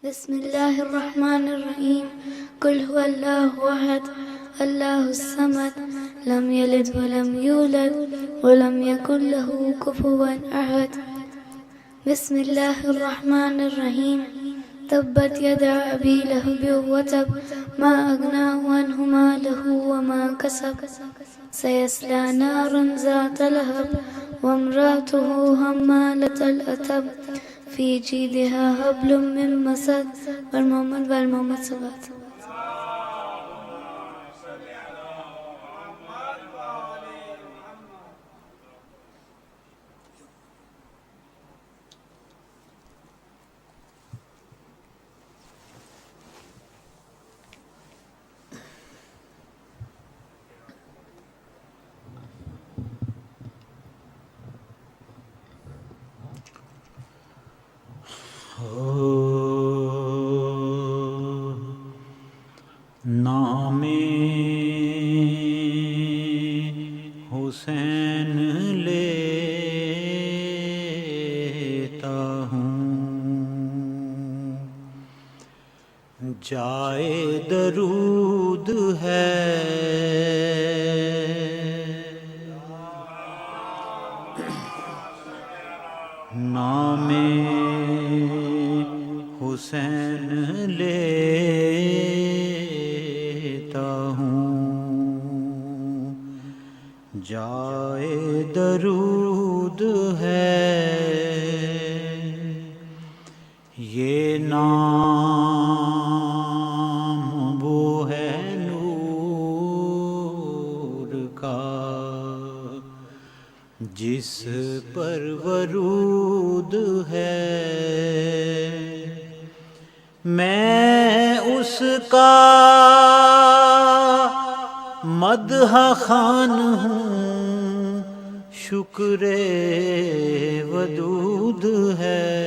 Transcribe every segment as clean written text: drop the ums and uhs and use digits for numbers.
بسم اللہ الرحمن الرحیم قل هو اللہ احد اللہ الصمد لم یلد ولم یولد ولم یکن له کفوا احد بسم اللہ الرحمن الرحیم تبت یدا ابی لہب وتب ما اغنی عنہ مالہ وما کسب سیصلی نارا ذات لہب وامرأته حمالة الحطب فی جیدها حبل من مسد والمحمد والمحمد صبات. نام حسین لیتا ہوں، جائے درود ہے نام حسین لیتا ہوں، جائے درود ہے یہ نام وہ ہے نور کا جس پر ورود ہے، میں اس کا مدح خوان ہوں، شکر ودود ہے،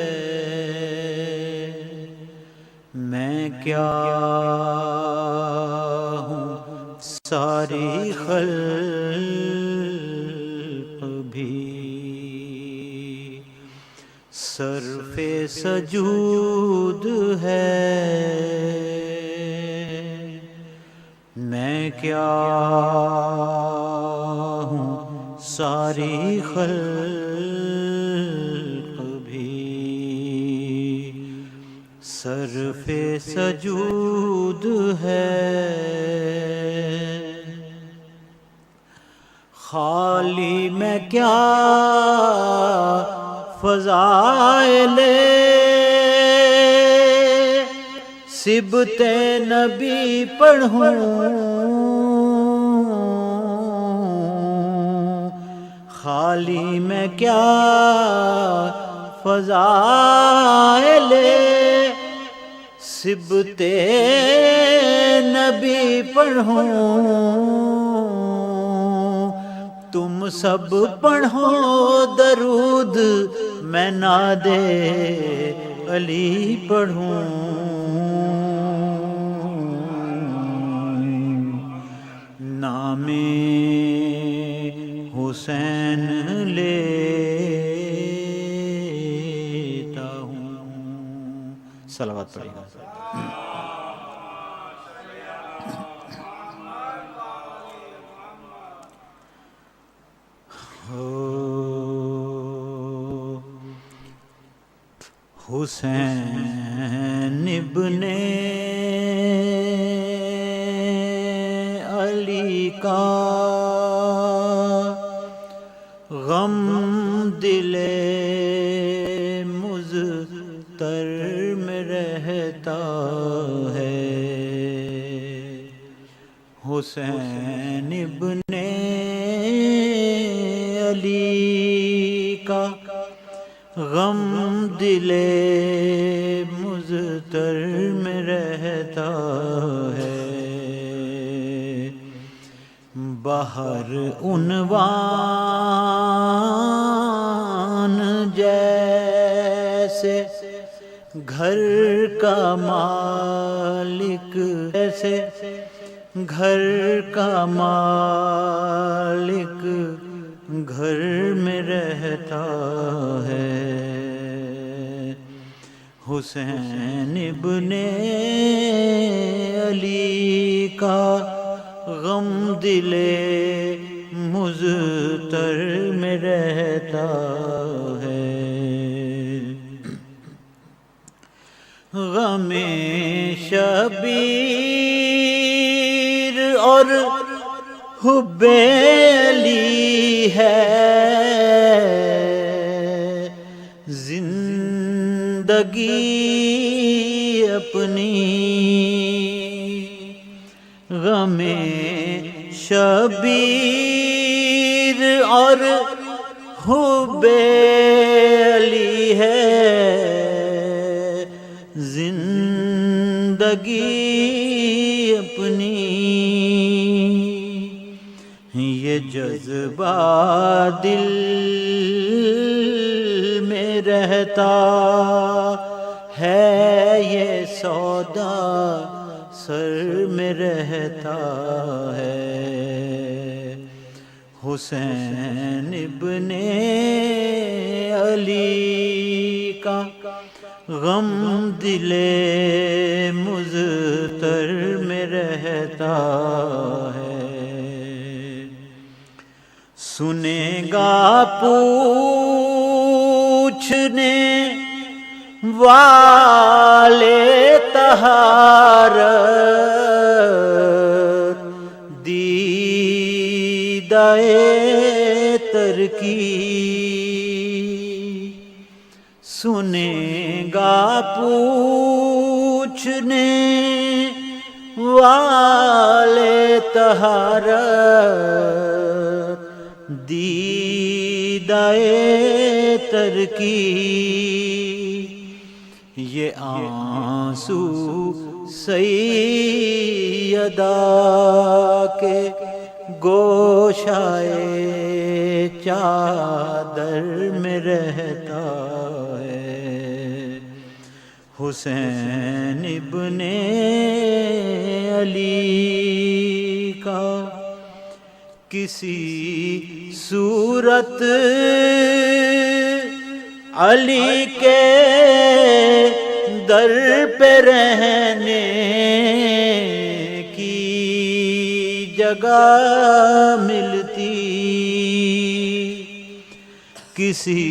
میں کیا ہوں ساری خلق بھی صرف سجود ہے، میں کیا ہوں ساری خلق بھی صرف سجود ہے، خالی میں کیا فضائل سبت نبی پڑھوں، خالی میں کیا فضائل سبت نبی پڑھوں، تم سب پڑھو درود میں ناد علی پڑھوں، نام حسین لیتا ہوں. صلوات پڑھیں. حسین ابن علی کا غم دل مضطر میں رہتا ہے، حسین ابن علی کا غم دل مضطر میں رہتا ہے، باہر عنوان جیسے گھر کا مالک، جیسے گھر کا مالک گھر میں رہتا ہے، حسین ابن علی کا غم دل مضطر میں رہتا ہے، غم شبیر اور حب علی ہے زندگی اپنی، غم شبیر اور حب علی ہے زندگی اپنی، یہ جذبہ دل میں رہتا ہے، یہ سودا سر میں رہتا ہے، حسین ابن علی کا غم دل مضطر میں رہتا ہے، سنے گا پوچھنے والے طہارت دیدہ تر کی، سنے گا پوچھنے والے طہارت دیدہ تر کی، یہ آنسو سیدہ کے گوشائے چادر میں رہتا ہے، حسین ابن علی کا کسی صورت علی کے در پہ رہنے کی جگہ ملتی، کسی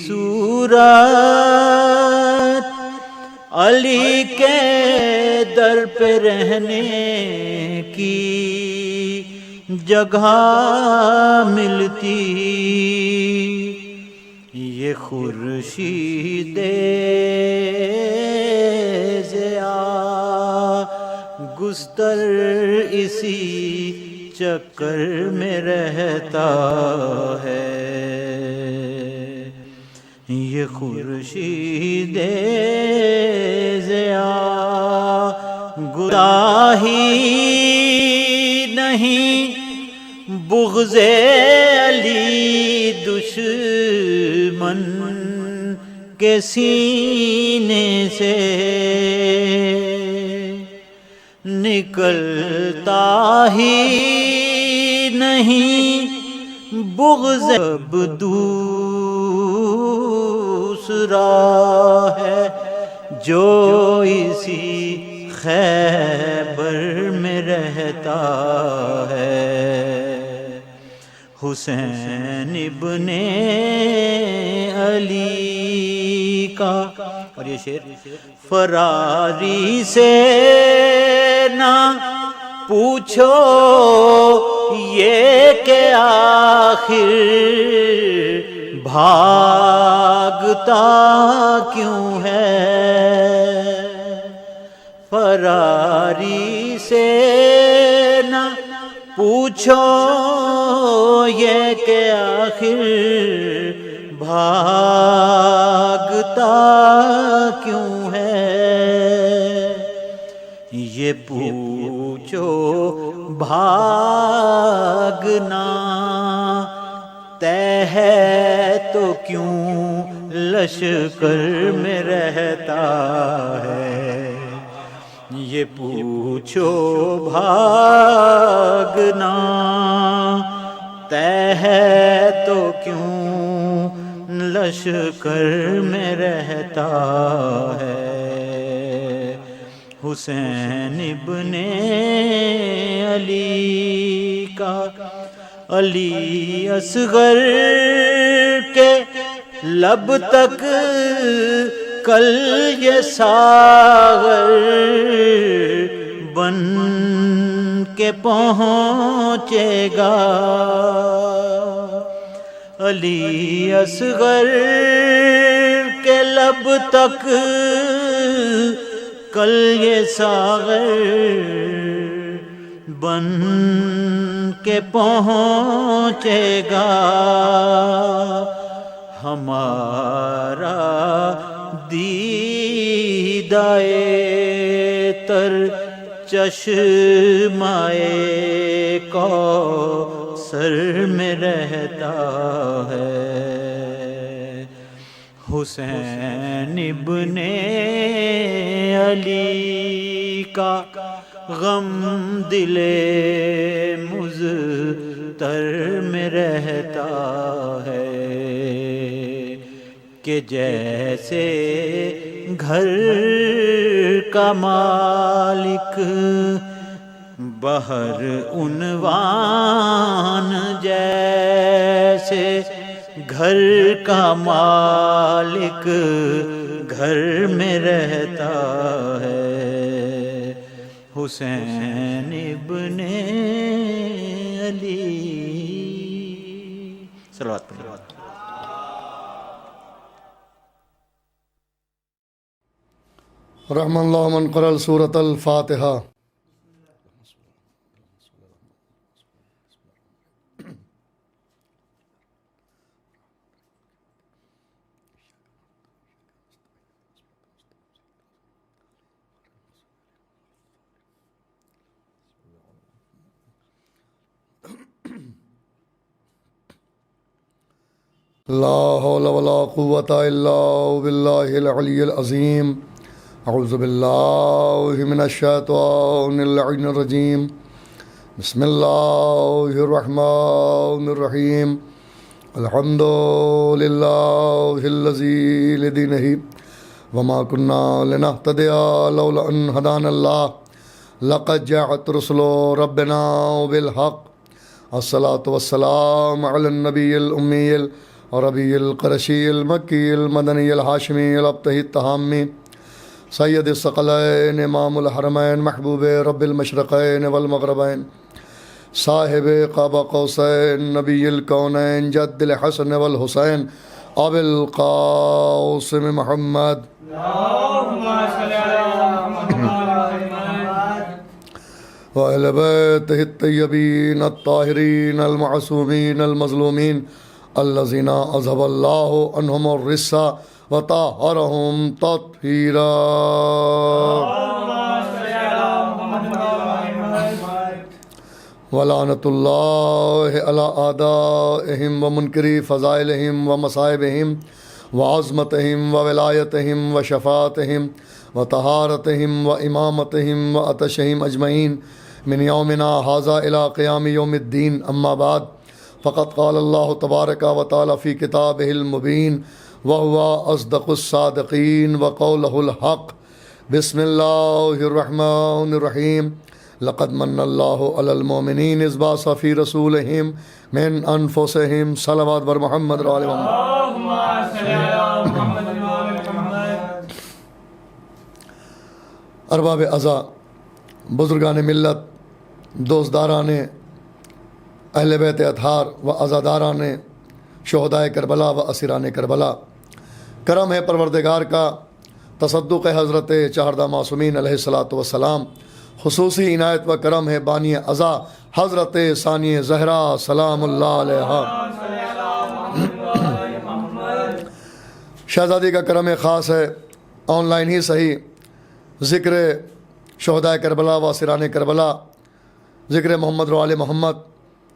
صورت علی کے در پہ رہنے کی جگہ ملتی، یہ خورشید ضیاء گستر اسی چکر میں رہتا ہے، یہ خورشید ضیاء گراہی نہیں بغض علی دشمن کے سینے سے نکلتا ہی نہیں بغض، اب دوسرا ہے جو اسی خیبر میں رہتا ہے، حسین ابن علی کا اور یہ شعر فراری سے نہ پوچھو یہ کہ آخر بھاگتا کیوں ہے، فراری سے نہ پوچھو یہ کہ آخر بھاگتا کیوں ہے، یہ پوچھو بھاگنا طے ہے تو کیوں لشکر میں رہتا ہے، یہ پوچھو بھاگنا طے ہے تو کیوں لشکر میں رہتا ہے، حسین ابن علی کا علی اصغر کے لب تک کل یہ ساغر بن کے پہنچے گا، علی اصغر کے لب تک کل یہ ساغر بن کے پہنچے گا، ہمارا دیدائے تر چشمائے کوثر میں رہتا ہے، حسین ابن علی کا غم دل مضطر میں رہتا ہے، کہ جیسے گھر کا مالک بہر عنوان جیسے گھر کا مالک گھر میں رہتا ہے، حسین ابن علی صلوات پڑھیں۔ رحم اللہ من قرأ سورۃ الفاتحہ۔ لا حول ولا قوة الا باللہ العلی العظیم۔ اعوذ باللہ من الشیطان اللعین الرجیم۔ بسم اللہ الرحمن الرحیم۔ الحمد للہ الذی لدینہ وما کنا لنہتدی لولا ان ہدانا اللہ لقد جاءت رسل ربنا بالحق۔ الصلاة والسلام علی النبی الامی العربی القرشی المکی المدنی الہاشمی الابتہی التہامی سید الثقلین امام الحرمین محبوب رب المشرقین والمغربین صاحب قاب قوسین نبی الکونین جد الحسن والحسین ابو القاسم محمد وأہل بیتہ الطیبین الطاہرین المعصومین المظلومین الذین اذھب اللہ عنہم الرجس وطہرہم تطہیرا۔ ولعنۃ اللہ علی اعدائہم ومنکری فضائلہم ومصائبہم وعظمتہم وولایتہم وشفاعتہم وطہارتہم وامامتہم وعطشہم اجمعین من یومنا ھذا الی قیام یوم الدین۔ اما بعد فقد قال اللہ تبارک و تعالی فی کتابہ المبین وهو اصدق الصادقین وقولہ الحق۔ بسم اللہ الرحمن الرحیم۔ لقد من اللہ علی المؤمنین اذ بعث فی رسولہم من انفسہم صلوات بر محمد و آل محمد۔ ارباب ازا، بزرگان ملت، دوستداران اہل بیت اطہار و عزاداران شہدائے کربلا و اسیران کربلا، کرم ہے پروردگار کا، تصدق حضرت چہردہ معصومین علیہ الصلاۃ والسلام، خصوصی عنایت و کرم ہے بانی ازا حضرت ثانی زہرا سلام اللہ علیہا۔ شہزادی کا کرم خاص ہے، آن لائن ہی صحیح ذکر شہدائے کربلا و اسیران کربلا، ذکر محمد و آل محمد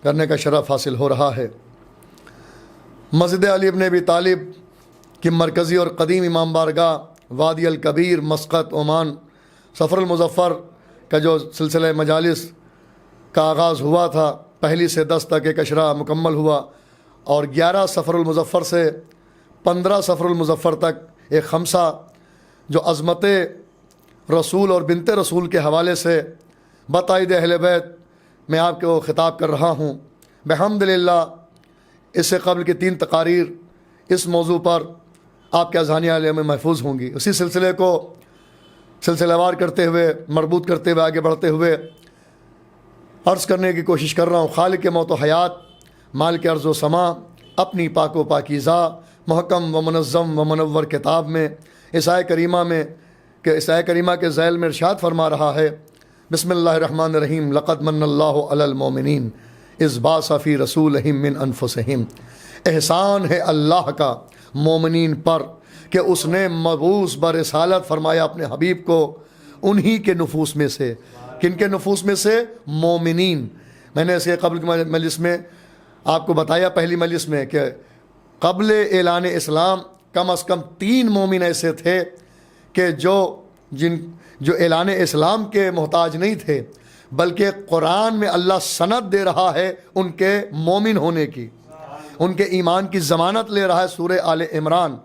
کرنے کا شرف حاصل ہو رہا ہے۔ مسجد علی ابن ابی طالب کی مرکزی اور قدیم امام بارگاہ وادی الکبیر مسقط عمان، سفر المظفر کا جو سلسلہ مجالس کا آغاز ہوا تھا، پہلی سے 10 تک ایک اشرہ مکمل ہوا، اور 11 سفر المظفر سے 15 سفر المظفر تک ایک خمسہ جو عظمت رسول اور بنت رسول کے حوالے سے بتائید اہل بیت میں آپ کو خطاب کر رہا ہوں۔ بحمدللہ اس سے قبل کی 3 تقاریر اس موضوع پر آپ کے اذہان عالیہ میں محفوظ ہوں گی۔ اسی سلسلے کو سلسلہ وار کرتے ہوئے، مربوط کرتے ہوئے، آگے بڑھتے ہوئے عرض کرنے کی کوشش کر رہا ہوں۔ خالق موت و حیات، مالک ارض و سما، اپنی پاک و پاکیزہ محکم و منظم و منور کتاب میں عیسیٰ کریمہ کے ذیل میں ارشاد فرما رہا ہے، بسم اللہ الرحمن الرحیم، لقد من اللہ علی المومنین اذ بعث فی رسولہم من انفسہم۔ احسان ہے اللہ کا مومنین پر کہ اس نے مبعوث برسالت فرمایا اپنے حبیب کو انہی کے نفوس میں سے۔ کن کے نفوس میں سے؟ مومنین۔ میں نے اسے قبل کی مجلس میں آپ کو بتایا، پہلی مجلس میں، کہ قبل اعلان اسلام کم از کم 3 مومن ایسے تھے کہ جو اعلان اسلام کے محتاج نہیں تھے، بلکہ قرآن میں اللہ سند دے رہا ہے ان کے مومن ہونے کی، ان کے ایمان کی ضمانت لے رہا ہے۔ سورہ آل عمران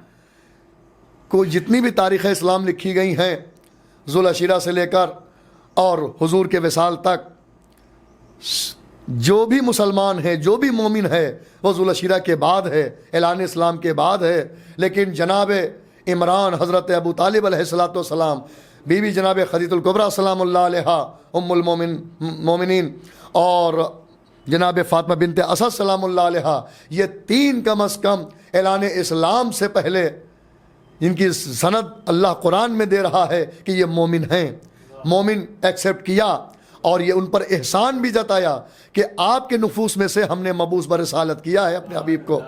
کو جتنی بھی تاریخ اسلام لکھی گئی ہیں، ذوالعشیرہ سے لے کر اور حضور کے وصال تک، جو بھی مسلمان ہے، جو بھی مومن ہے، وہ ذوالعشیرہ کے بعد ہے، اعلان اسلام کے بعد ہے۔ لیکن جناب عمران، حضرت ابو طالب علیہ الصلاۃ والسلام، بی بی جناب خدیجہ الکبریٰ سلام اللہ علیہا ام المومنین، اور جناب فاطمہ بنت اسد سلام اللہ علیہا، یہ 3 کم از کم اعلان اسلام سے پہلے جن کی سند اللہ قرآن میں دے رہا ہے کہ یہ مومن ہیں، مومن ایکسیپٹ کیا، اور یہ ان پر احسان بھی جتایا کہ آپ کے نفوس میں سے ہم نے مبعوث برسالت کیا ہے اپنے حبیب کو۔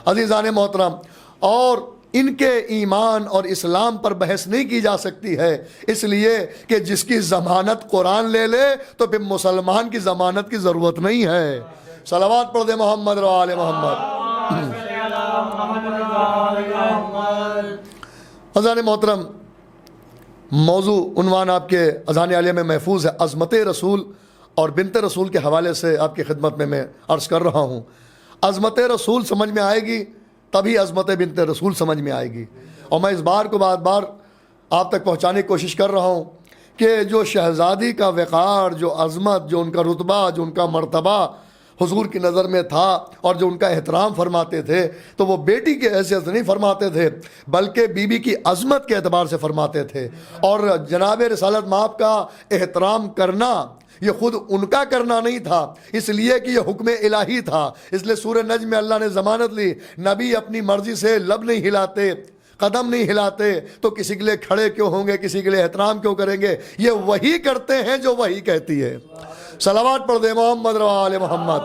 عزیزان محترم، اور ان کے ایمان اور اسلام پر بحث نہیں کی جا سکتی ہے، اس لیے کہ جس کی ضمانت قرآن لے لے تو پھر مسلمان کی ضمانت کی ضرورت نہیں ہے۔ صلوات پڑھ دے محمد و آل محمد۔ عزیزان محترم، موضوع عنوان آپ کے اذہان عالیہ میں محفوظ ہے، عظمت رسول اور بنت رسول کے حوالے سے آپ کی خدمت میں عرض کر رہا ہوں۔ عظمت رسول سمجھ میں آئے گی تبھی عظمت بنت رسول سمجھ میں آئے گی، اور میں اس بار کو بار بار آپ تک پہنچانے کی کوشش کر رہا ہوں کہ جو شہزادی کا وقار، جو عظمت، جو ان کا رتبہ، جو ان کا مرتبہ حضور کی نظر میں تھا، اور جو ان کا احترام فرماتے تھے، تو وہ بیٹی کی حیثیت سے نہیں فرماتے تھے، بلکہ بی بی کی عظمت کے اعتبار سے فرماتے تھے۔ اور جناب رسالت مآب کا احترام کرنا یہ خود ان کا کرنا نہیں تھا، اس لیے کہ یہ حکم الہی تھا۔ اس لیے سورہ نجم میں اللہ نے ضمانت لی، نبی اپنی مرضی سے لب نہیں ہلاتے، قدم نہیں ہلاتے، تو کسی کے لیے کھڑے کیوں ہوں گے، کسی کے لیے احترام کیوں کریں گے؟ یہ وہی کرتے ہیں جو وہی کہتی ہے۔ صلوات پڑھ دے محمد و آل محمد۔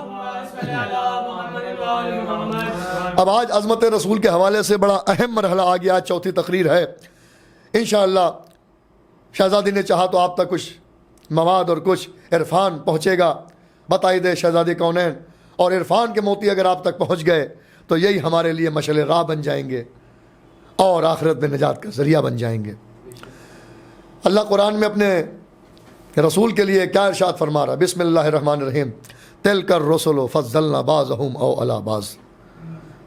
اب آج عظمت رسول کے حوالے سے بڑا اہم مرحلہ آ گیا، آج 4تھی تقریر ہے۔ انشاءاللہ شہزادی نے چاہا تو آپ تک کچھ مواد اور کچھ عرفان پہنچے گا، بتائی دے شہزادی کونین، اور عرفان کے موتی اگر آپ تک پہنچ گئے تو یہی ہمارے لیے مشعل راہ بن جائیں گے اور آخرت میں نجات کا ذریعہ بن جائیں گے۔ اللہ قرآن میں اپنے رسول کے لیے کیا ارشاد فرما رہا؟ بسم اللہ الرحمن الرحیم، تلک الرسل فضلنا بعضهم او علی بعض۔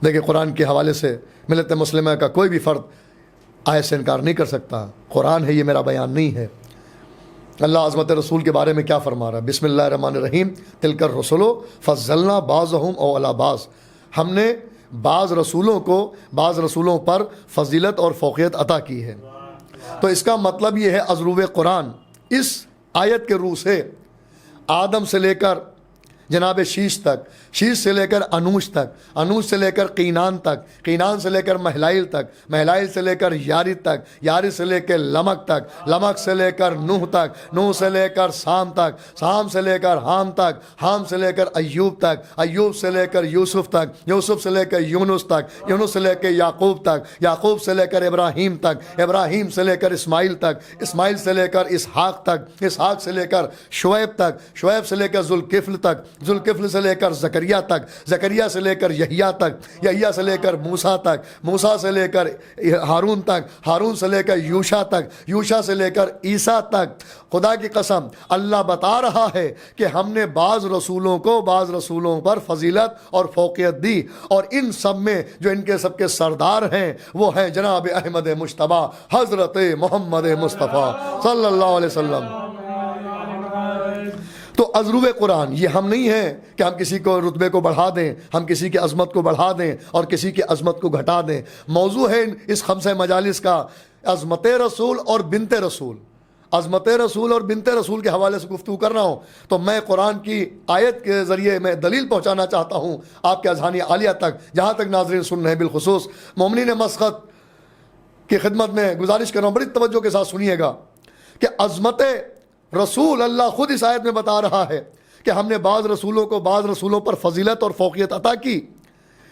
دیکھیں قرآن کے حوالے سے ملت مسلمہ کا کوئی بھی فرد آیت سے انکار نہیں کر سکتا، قرآن ہے، یہ میرا بیان نہیں ہے۔ اللہ عظمت رسول کے بارے میں کیا فرما رہا ہے؟ بسم اللہ الرحمن الرحیم، تلک الرسل فضلنا بعضهم او علی بعض۔ ہم نے بعض رسولوں کو بعض رسولوں پر فضیلت اور فوقیت عطا کی ہے۔ تو اس کا مطلب یہ ہے عضروب قرآن اس آیت کے روح سے آدم سے لے کر جناب شیش تک، شیش سے لے کر انوش تک، انوش سے لے کر قینان تک، قینان سے لے کر مہلائل تک، مہلائل سے لے کر یاری تک، یاری سے لے کر لمک تک، لمک سے لے کر نوح تک، نوح سے لے کر سام تک، سام سے لے کر حام تک، حام سے لے کر ایوب تک، ایوب سے لے کر یوسف تک، یوسف سے لے کر یونس تک، یونس سے لے کر یعقوب تک، یعقوب سے لے کر ابراہیم تک، ابراہیم سے لے کر اسماعیل تک، اسماعیل سے لے کر اسحاق تک، اسحاق سے لے کر شعیب تک، شعیب سے لے کر ذوالکفل تک، ذوالکفل سے لے کر زکریہ تک، زکریہ سے لے کر یحییٰ تک، یحییٰ سے لے کر موسیٰ تک، موسیٰ سے لے کر ہارون تک، ہارون سے لے کر یوشع تک، یوشع سے لے کر عیسیٰ تک۔ خدا کی قسم اللہ بتا رہا ہے کہ ہم نے بعض رسولوں کو بعض رسولوں پر فضیلت اور فوقیت دی، اور ان سب میں جو ان کے سب کے سردار ہیں وہ ہیں جناب احمد مجتبیٰ حضرت محمد مصطفیٰ صلی اللہ علیہ وسلم۔ تو عضروب قرآن یہ ہم نہیں ہیں کہ ہم کسی کو رتبے کو بڑھا دیں، ہم کسی کی عظمت کو بڑھا دیں اور کسی کی عظمت کو گھٹا دیں۔ موضوع ہے اس خمسہ مجالس کا عظمت رسول اور بنت رسول، عظمت رسول اور بنت رسول کے حوالے سے گفتگو کر رہا ہوں۔ تو میں قرآن کی آیت کے ذریعے میں دلیل پہنچانا چاہتا ہوں آپ کے اذہان عالیہ تک، جہاں تک ناظرین سن رہے ہیں۔ بالخصوص مومنین مسقط کی خدمت میں گزارش کر رہا ہوں، بڑی توجہ کے ساتھ سنیے گا کہ عظمت رسول اللہ خود اس آیت میں بتا رہا ہے کہ ہم نے بعض رسولوں کو بعض رسولوں پر فضیلت اور فوقیت عطا کی۔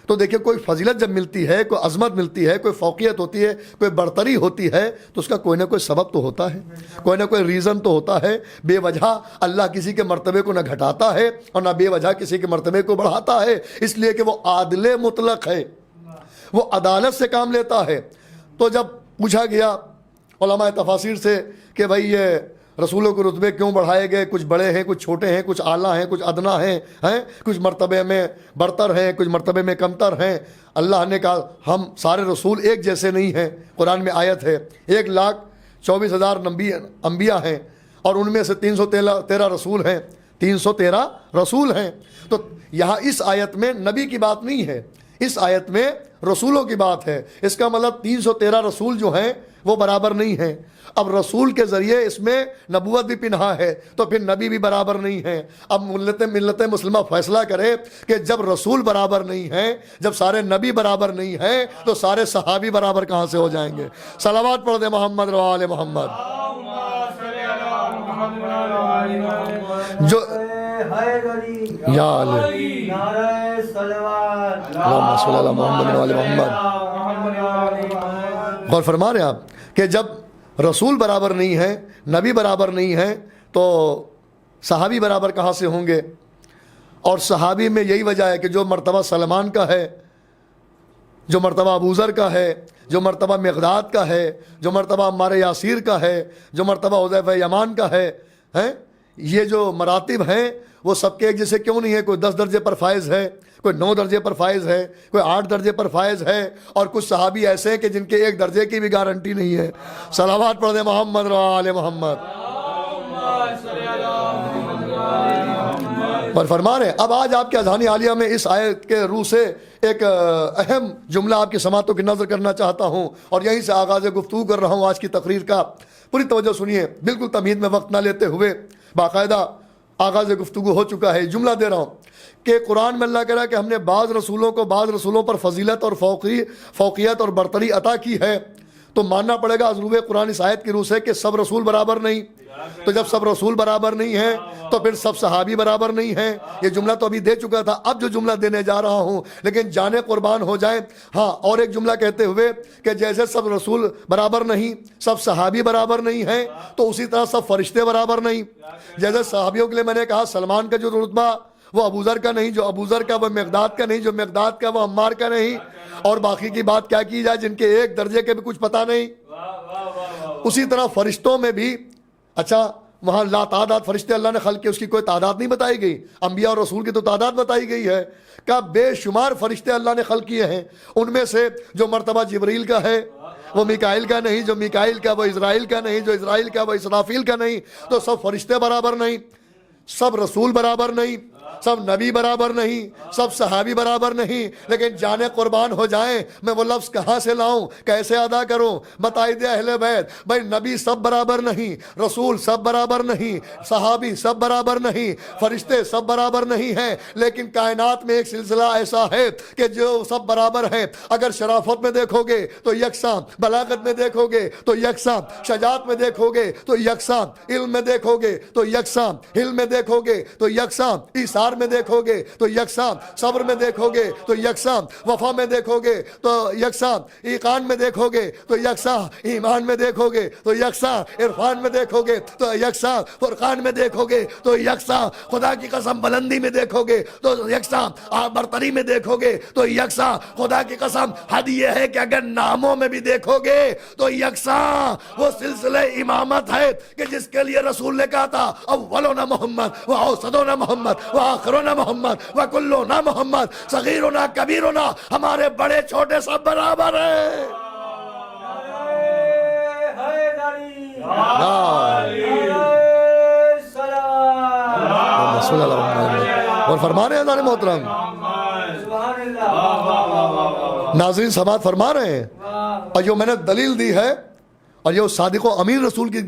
تو دیکھیں کوئی فضیلت جب ملتی ہے، کوئی عظمت ملتی ہے، کوئی فوقیت ہوتی ہے، کوئی برتری ہوتی ہے، تو اس کا کوئی نہ کوئی سبب تو ہوتا ہے، کوئی نہ کوئی ریزن تو ہوتا ہے۔ بے وجہ اللہ کسی کے مرتبے کو نہ گھٹاتا ہے اور نہ بے وجہ کسی کے مرتبے کو بڑھاتا ہے، اس لیے کہ وہ عادل مطلق ہے، وہ عدالت سے کام لیتا ہے۔ تو جب پوچھا گیا علماء تفاسیر سے کہ بھائی یہ رسولوں کے رتبے کیوں بڑھائے گئے، کچھ بڑے ہیں، کچھ چھوٹے ہیں، کچھ اعلیٰ ہیں، کچھ ادنا ہیں، کچھ مرتبے میں برتر ہیں، کچھ مرتبے میں کمتر ہیں، اللہ نے کہا ہم سارے رسول ایک جیسے نہیں ہیں۔ قرآن میں آیت ہے 1,24,000 انبیاء ہیں اور ان میں سے 313 رسول ہیں، 313 رسول ہیں۔ تو یہاں اس آیت میں نبی کی بات نہیں ہے، اس آیت میں رسولوں کی بات ہے۔ اس کا مطلب 313 رسول جو ہیں وہ برابر نہیں ہیں۔ اب رسول کے ذریعے اس میں نبوت بھی پنہا ہے، تو پھر نبی بھی برابر نہیں ہے۔ اب ملت مسلمہ فیصلہ کرے کہ جب رسول برابر نہیں ہیں، جب سارے نبی برابر نہیں ہیں، تو سارے صحابی برابر کہاں سے ہو جائیں گے؟ صلوات پڑھ دیں محمد و آل محمد۔ جو یا علی اللہم صلی علی محمد و آل محمد۔ غور فرما رہے ہیں آپ کہ جب رسول برابر نہیں ہیں، نبی برابر نہیں ہیں، تو صحابی برابر کہاں سے ہوں گے؟ اور صحابی میں یہی وجہ ہے کہ جو مرتبہ سلمان کا ہے، جو مرتبہ ابوذر کا ہے، جو مرتبہ مقداد کا ہے، جو مرتبہ عمار یاسیر کا ہے، جو مرتبہ حذیفہ یمان کا ہے، یہ جو مراتب ہیں وہ سب کے ایک جیسے کیوں نہیں ہے؟ کوئی 10 درجے پر فائز ہے، کوئی 9 درجے پر فائز ہے، کوئی 8 درجے پر فائز ہے، اور کچھ صحابی ایسے ہیں کہ جن کے 1 درجے کی بھی گارنٹی نہیں ہے۔ صلوات پڑھ دیں محمد و آل محمد۔ پر فرما رہے ہیں اب آج آپ کے اذہان عالیہ میں اس آیت کے روح سے ایک اہم جملہ آپ کی سماعتوں کی نظر کرنا چاہتا ہوں، اور یہیں سے آغاز گفتگو کر رہا ہوں آج کی تقریر کا۔ پوری توجہ سنیے، بالکل تمہید میں وقت نہ لیتے ہوئے، باقاعدہ آغاز گفتگو ہو چکا ہے، جملہ دے رہا ہوں کہ قرآن میں اللہ کہہ رہا ہے کہ ہم نے بعض رسولوں کو بعض رسولوں پر فضیلت اور فوقیت اور برتری عطا کی ہے۔ تو ماننا پڑے گا عضروب قرآن اس آیت کی روح سے کہ سب رسول برابر نہیں۔ تو جب سب رسول برابر نہیں ہیں تو پھر سب صحابی برابر نہیں ہیں۔ یہ جملہ تو ابھی دے چکا تھا، اب جو جملہ دینے جا رہا ہوں، لیکن جانے قربان ہو جائیں۔ ہاں، اور ایک جملہ کہتے ہوئے کہ جیسے سب رسول برابر نہیں، سب صحابی برابر نہیں ہیں، تو اسی طرح سب فرشتے برابر نہیں۔ جیسے صحابیوں کے لیے میں نے کہا سلمان کا جو رتبہ وہ ابوذر کا نہیں، جو ابوذر کا وہ مقداد کا نہیں، جو مقداد کا وہ عمار کا نہیں، اور باقی کی بات کیا کی جائے جن کے 1 درجے کے بھی کچھ پتہ نہیں۔ اسی طرح فرشتوں میں بھی، اچھا وہاں لا تعداد فرشتے اللہ نے خلق کے، اس کی کوئی تعداد نہیں بتائی گئی۔ انبیاء اور رسول کی تو تعداد بتائی گئی ہے کہ بے شمار فرشتے اللہ نے خلق کیے ہیں، ان میں سے جو مرتبہ جبریل کا ہے وہ میکائیل کا نہیں، جو میکائیل کا وہ اسرائیل کا نہیں، جو اسرائیل کا وہ اسرافیل کا نہیں۔ تو سب فرشتے برابر نہیں، سب رسول برابر نہیں، سب نبی برابر نہیں، سب صحابی برابر نہیں، لیکن جانے قربان ہو جائیں میں وہ لفظ کہاں سے لاؤں، کیسے ادا کروں؟ بتائی دے اہل بیت، بھائی نبی سب برابر نہیں، رسول سب برابر نہیں، صحابی سب برابر نہیں، فرشتے سب برابر نہیں ہیں، لیکن کائنات میں ایک سلسلہ ایسا ہے کہ جو سب برابر ہیں۔ اگر شرافت میں دیکھو گے تو یکساں، بلاغت میں دیکھو گے تو یکساں، شجاعت میں دیکھو گے تو یکساں، علم میں دیکھو گے تو یکساں، حلم میں دیکھو گے تو یکساں، ایثار میں دیکھو گے تو یکساں، صبر میں دیکھو گے تو یکساں، وفا میں دیکھو گے تو یکساں، ایقان میں دیکھو گے تو یکساں، ایمان میں دیکھو گے تو یکساں، عرفان میں دیکھو گے تو یکساں، فرقان میں دیکھو گے تو یکساں، خدا کی قسم بلندی میں دیکھو گے تو یکساں، برتری میں دیکھو گے تو یکساں، خدا کی قسم حد یہ ہے کہ اگر ناموں میں بھی دیکھو گے تو یکساں۔ وہ سلسلہ امامت ہے کہ جس کے لیے رسول نے کہا تھا اولنا محمد و اوسطنا محمد و آخرنا محمد و کلنا محمد، صغیرنا کبیرنا، ہمارے بڑے چھوٹے سب برابر ہیں۔ اور فرما رہے ہیں حضرات محترم، ناظرین سماعت فرما رہے ہیں، اور جو میں نے دلیل دی ہے اور یہ صادق و امین رسول کی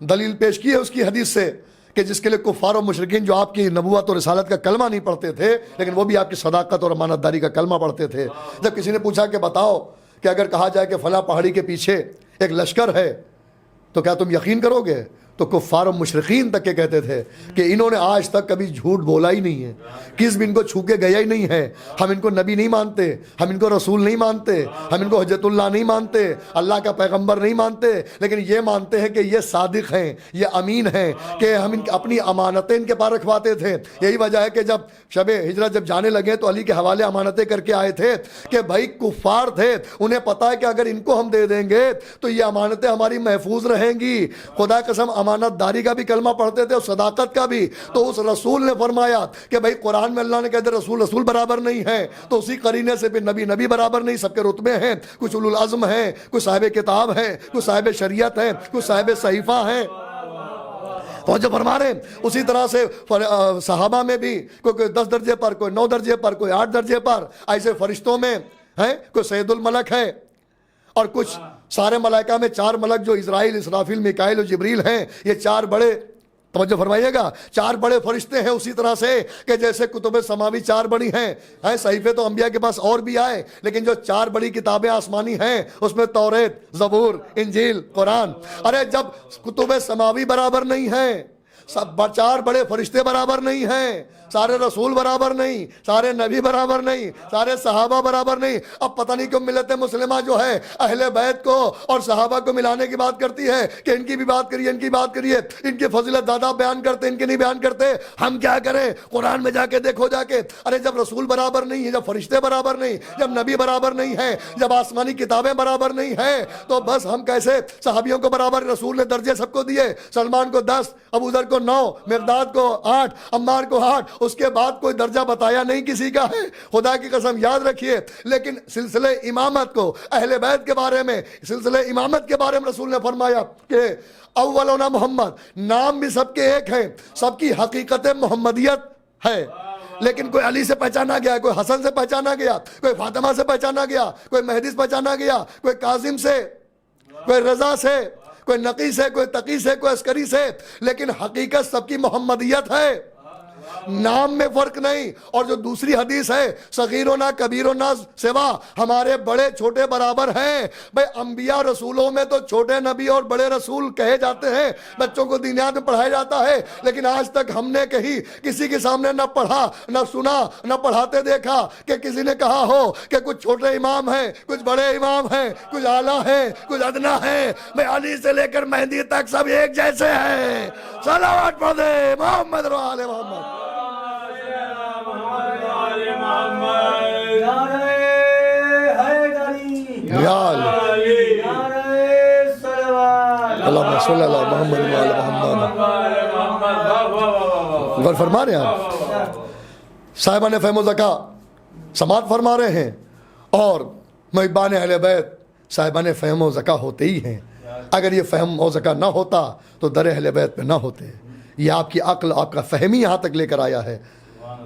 دلیل پیش کی ہے اس کی حدیث سے، کہ جس کے لئے کفار و مشرکین جو آپ کی نبوت اور رسالت کا کلمہ نہیں پڑھتے تھے لیکن وہ بھی آپ کی صداقت اور امانت داری کا کلمہ پڑھتے تھے۔ جب کسی نے پوچھا کہ بتاؤ کہ اگر کہا جائے کہ فلاں پہاڑی کے پیچھے ایک لشکر ہے تو کیا تم یقین کرو گے؟ تو کفار و مشرقین تک کے کہتے تھے کہ انہوں نے آج تک کبھی جھوٹ بولا ہی نہیں ہے، کس بھی ان کو چھو کے گیا ہی نہیں ہے، ہم ان کو نبی نہیں مانتے، ہم ان کو رسول نہیں مانتے، ہم ان کو حجت اللہ نہیں مانتے، اللہ کا پیغمبر نہیں مانتے، لیکن یہ مانتے ہیں کہ یہ صادق ہیں، یہ امین ہیں، کہ ہم اپنی امانتیں ان کے پاس رکھواتے تھے۔ یہی وجہ ہے کہ جب شب ہجرت جب جانے لگے تو علی کے حوالے امانتیں کر کے آئے تھے کہ بھائی کفار تھے، انہیں پتا ہے کہ اگر ان کو ہم دے دیں گے تو یہ امانتیں ہماری محفوظ رہیں گی۔ خدا قسم امانت داری کا بھی کلمہ پڑھتے تھے اور صداقت کا بھی۔ تو اس رسول نے فرمایا کہ بھائی قرآن میں اللہ نے کہتے رسول برابر نہیں ہے، تو اسی قرینے سے پھر نبی برابر نہیں، سب کے رتبے ہیں، کچھ اولو العزم ہیں، کچھ صاحب کتاب ہیں، کچھ صاحب شریعت ہیں، کچھ صاحب صحیفہ ہیں۔ توجہ فرما رہے ہیں۔ اسی طرح سے صحابہ میں بھی کوئی 10 درجے پر، کوئی 9 درجے پر، کوئی 8 درجے پر، ایسے فرشتوں میں ہیں کوئی سید الملک ہے، اور کچھ سارے ملائکہ میں 4 ملک جو اسرائیل، اسرافیل، میکائیل اور جبریل ہیں، یہ 4 بڑے، توجہ فرمائیے گا، 4 بڑے فرشتے ہیں۔ اسی طرح سے کہ جیسے کتب سماوی 4 بڑی ہیں، صحیفے تو انبیاء کے پاس اور بھی آئے، لیکن جو 4 بڑی کتابیں آسمانی ہیں اس میں توریت، زبور، انجیل، قرآن۔ ارے جب کتب سماوی برابر نہیں ہیں، 4 بڑے فرشتے برابر نہیں ہیں، سارے رسول برابر نہیں، سارے نبی برابر نہیں، سارے صحابہ برابر نہیں، اب پتہ نہیں کیوں ملت مسلمہ جو ہے اہل بیت کو اور صحابہ کو ملانے کی بات کرتی ہے کہ ان کی بھی بات کریے، ان کی بات کریے، ان کی فضیلت دادا بیان کرتے، ان کی نہیں بیان کرتے۔ ہم کیا کریں؟ قرآن میں جا کے دیکھو جا کے، ارے جب رسول برابر نہیں ہے، جب فرشتے برابر نہیں، جب نبی برابر نہیں ہے، جب آسمانی کتابیں برابر نہیں ہیں، تو بس ہم کیسے صحابیوں کو برابر؟ رسول نے درجے سب کو دیے، سلمان کو 10، ابوذر کو 9، مقداد کو 8، عمار کو 8، اس کے بعد کوئی درجہ بتایا نہیں کسی کا ہے۔ خدا کی قسم یاد رکھیے، لیکن سلسلہ امامت کو، اہل بیت کے بارے میں، سلسلہ امامت کے بارے میں رسول نے فرمایا کہ اولنا محمد، نام بھی سب کے ایک ہیں، سب کی حقیقت محمدیت ہے، لیکن کوئی علی سے پہچانا گیا، کوئی حسن سے پہچانا گیا، کوئی فاطمہ سے پہچانا گیا، کوئی مہدی سے پہچانا گیا، کوئی کاظم سے، کوئی رضا سے، کوئی نقی سے، کوئی تقی سے، کوئی عسکری سے، لیکن حقیقت سب کی محمدیت ہے، نام میں فرق نہیں۔ اور جو دوسری حدیث ہے صغیرنا کبیرنا سوا، ہمارے بڑے چھوٹے برابر ہیں۔ بھئی انبیاء رسولوں میں تو چھوٹے نبی اور بڑے رسول کہے جاتے ہیں، بچوں کو دینیات میں پڑھایا جاتا ہے، لیکن آج تک ہم نے کہیں کسی کے سامنے نہ پڑھا، نہ سنا، نہ پڑھاتے دیکھا کہ کسی نے کہا ہو کہ کچھ چھوٹے امام ہیں، کچھ بڑے امام ہیں، کچھ اعلیٰ ہیں، کچھ ادنا ہیں۔ میں علی سے لے کر مہدی تک سب ایک جیسے ہیں۔ صلوات پڑھ دے محمد و آل محمد۔ اللہم صلی اللہ محمد و آل محمد۔ غور فرما رہے ہیں آپ، صاحبان فہم و ذکا سماعت فرما رہے ہیں، اور محبان اہل بیت صاحبان فہم و ذکا ہوتے ہی ہیں۔ اگر یہ فہم و ذکا نہ ہوتا تو در اہل بیت پہ نہ ہوتے۔ یہ آپ کی عقل، آپ کا فہمی یہاں تک لے کر آیا ہے۔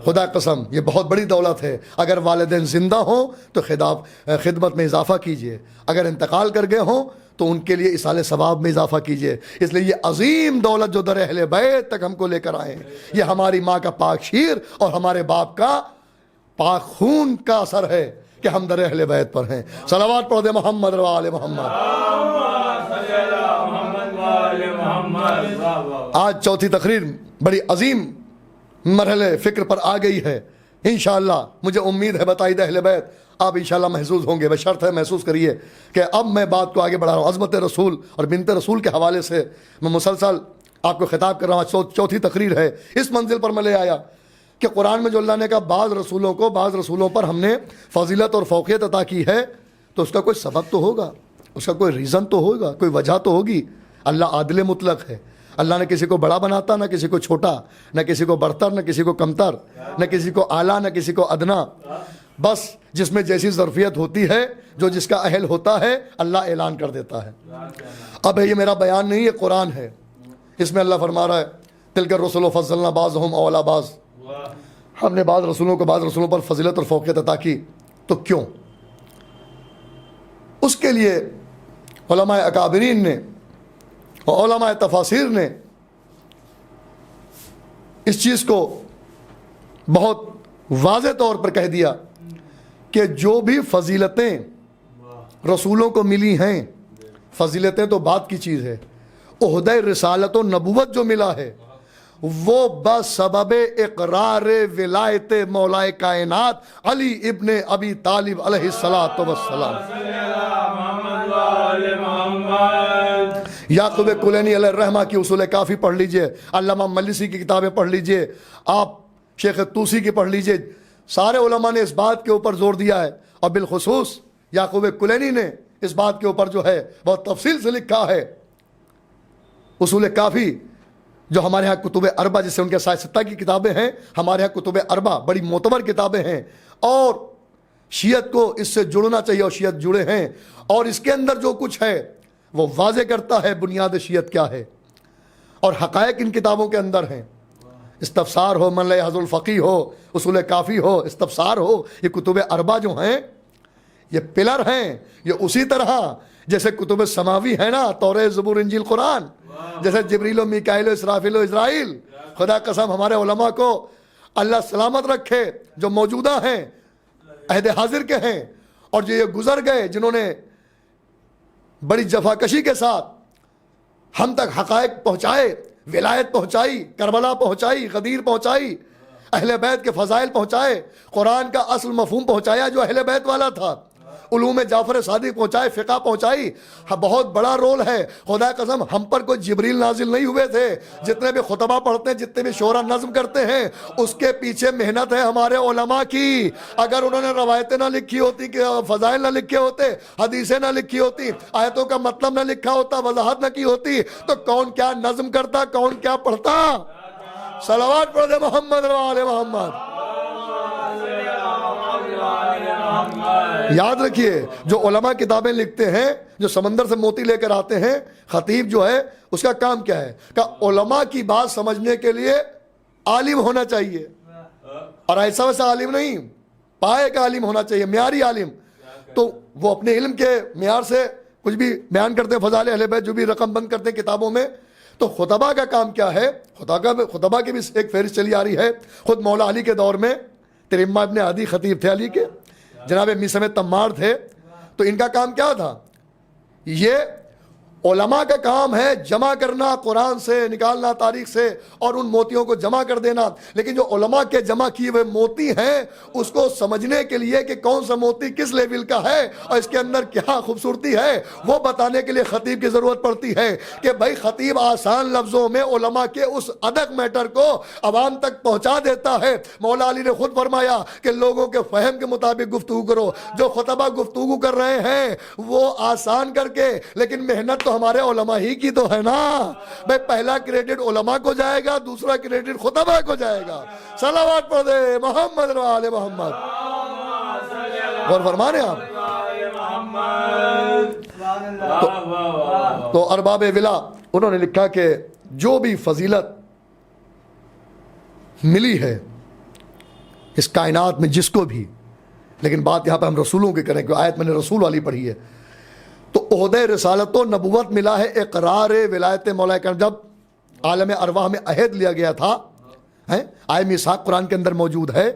خدا قسم یہ بہت بڑی دولت ہے. اگر والدین زندہ ہوں تو خدمت میں اضافہ کیجئے، اگر انتقال کر گئے ہوں تو ان کے لیے اصال ثواب میں اضافہ کیجئے. اس لیے یہ عظیم دولت جو در اہل بیت تک ہم کو لے کر آئے ہیں، یہ ہماری ماں کا پاک شیر اور ہمارے باپ کا پاک خون کا اثر ہے کہ ہم در اہل بیت پر ہیں. صلوات پڑھ دے محمد و آل محمد. آج چوتھی تقریر بڑی عظیم مرحلے فکر پر آ گئی ہے. انشاءاللہ مجھے امید ہے بتائید اہل بیت آپ انشاءاللہ محظوظ ہوں گے. بشرط ہے محسوس کریے کہ اب میں بات کو آگے بڑھا رہا ہوں. عظمت رسول اور بنت رسول کے حوالے سے میں مسلسل آپ کو خطاب کر رہا ہوں. چوتھی تقریر ہے. اس منزل پر میں لے آیا کہ قرآن میں جو اللہ نے کہا بعض رسولوں پر ہم نے فضیلت اور فوقیت عطا کی ہے، تو اس کا کوئی سبب تو ہوگا، اس کا کوئی ریزن تو ہوگا، کوئی وجہ تو ہوگی. اللہ عادل مطلق ہے. اللہ نے کسی کو بڑا بناتا، نہ کسی کو چھوٹا، نہ کسی کو برتر، نہ کسی کو کمتر، نہ کسی کو اعلیٰ، نہ کسی کو ادنا. بس جس میں جیسی ظرفیت ہوتی ہے، جو جس کا اہل ہوتا ہے، اللہ اعلان کر دیتا ہے. اب یہ میرا بیان نہیں، یہ قرآن ہے. اس میں اللہ فرما رہا ہے تلک الرسل فضلنا بعضهم علی بعض. ہم نے بعض رسولوں پر فضیلت اور فوقیت عطا کی. تو کیوں؟ اس کے لیے علماء اکابرین نے اور علماء تفاسیر نے اس چیز کو بہت واضح طور پر کہہ دیا کہ جو بھی فضیلتیں رسولوں کو ملی ہیں، فضیلتیں تو بات کی چیز ہے، عہدہ رسالت و نبوت جو ملا ہے وہ بس سبب اقرار ولایت مولائے کائنات علی ابن ابی طالب علیہ السلام. یعقوب کلینی علیہ الرحمہ کی اصول کافی پڑھ لیجئے، علامہ مجلسی کی کتابیں پڑھ لیجئے، آپ شیخ طوسی کی پڑھ لیجئے. سارے علماء نے اس بات کے اوپر زور دیا ہے، اور بالخصوص یعقوب کلینی نے اس بات کے اوپر جو ہے بہت تفصیل سے لکھا ہے. اصول کافی جو ہمارے ہاں کتب اربع، جس سے ان کے سائے کی کتابیں ہیں، ہمارے ہاں کتب اربع بڑی معتبر کتابیں ہیں، اور شیعت کو اس سے جڑنا چاہیے، اور شیعت جڑے ہیں. اور اس کے اندر جو کچھ ہے وہ واضح کرتا ہے بنیاد شیعت کیا ہے، اور حقائق ان کتابوں کے اندر ہیں. استفسار ہو، من لحظ الفقی ہو، اصول کافی ہو، استفسار ہو، یہ کتب اربع جو ہیں یہ پلر ہیں. یہ اسی طرح جیسے کتب سماوی ہے نا، تورات، زبور، انجیل، قرآن، جیسے جبریل و میکائیل و اسرافیل و اسرائیل. خدا قسم ہمارے علماء کو اللہ سلامت رکھے جو موجودہ ہیں، عہد حاضر کے ہیں، اور جو یہ گزر گئے جنہوں نے بڑی جفاکشی کے ساتھ ہم تک حقائق پہنچائے، ولایت پہنچائی، کربلا پہنچائی، غدیر پہنچائی، اہل بیت کے فضائل پہنچائے، قرآن کا اصل مفہوم پہنچایا جو اہل بیت والا تھا، علوم جعفر صادق پہنچائے، فقہ پہنچائی. بہت بڑا رول ہے. خدا قسم ہم پر کوئی جبریل نازل نہیں ہوئے تھے. جتنے بھی خطبہ پڑھتے ہیں، جتنے بھی شعرا نظم کرتے ہیں، اس کے پیچھے محنت ہے ہمارے علماء کی. اگر انہوں نے روایتیں نہ لکھی ہوتی، کہ فضائل نہ لکھے ہوتے، حدیثیں نہ لکھی ہوتی، آیتوں کا مطلب نہ لکھا ہوتا، وضاحت نہ کی ہوتی، تو کون کیا نظم کرتا، کون کیا پڑھتا. صلوات پڑھ دے محمد و آل محمد. یاد رکھیے جو علماء کتابیں لکھتے ہیں، جو سمندر سے موتی لے کر آتے ہیں، خطیب جو ہے اس کا کام کیا ہے کہ علماء کی بات سمجھنے کے لیے عالم ہونا چاہیے، اور ایسا ویسا عالم نہیں، پائے کا عالم ہونا چاہیے، معیاری عالم. تو وہ اپنے علم کے معیار سے کچھ بھی بیان کرتے ہیں، فضائل اہل بیت جو بھی رقم بند کرتے ہیں کتابوں میں. تو خطبہ کا کام کیا ہے؟ خطبہ کی بھی ایک فہرست چلی آ رہی ہے. خود مولا علی کے دور میں ترمہ ابن عدی خطیب تھے علی کے، جناب میثم تمار تھے. تو ان کا کام کیا تھا؟ یہ علماء کا کام ہے جمع کرنا، قرآن سے نکالنا، تاریخ سے، اور ان موتیوں کو جمع کر دینا. لیکن جو علماء کے جمع کیے ہوئے موتی ہیں، اس کو سمجھنے کے لیے کہ کون سا موتی کس لیول کا ہے اور اس کے اندر کیا خوبصورتی ہے، وہ بتانے کے لیے خطیب کی ضرورت پڑتی ہے. کہ بھائی خطیب آسان لفظوں میں علماء کے اس ادق میٹر کو عوام تک پہنچا دیتا ہے. مولا علی نے خود فرمایا کہ لوگوں کے فہم کے مطابق گفتگو کرو. جو خطبہ گفتگو کر رہے ہیں وہ آسان کر کے، لیکن محنت تو ہمارے علماء ہی کی تو ہے نا. بھائی پہلا کریڈٹ علماء کو جائے گا، دوسرا کریڈٹ خطبہ کو جائے گا. صلوات پڑھ دے محمد و آل محمد. غور فرمانے آپ. تو ارباب ولا انہوں نے لکھا کہ جو بھی فضیلت ملی ہے اس کائنات میں جس کو بھی، لیکن بات یہاں پہ ہم رسولوں کی کریں کہ آیت میں نے رسول والی پڑھی ہے، تو عہدہ رسالت و نبوت ملا ہے اقرار ولایت مولا کریم. جب عالم ارواح میں عہد لیا گیا تھا، آئے میثاق قرآن کے اندر موجود ہے.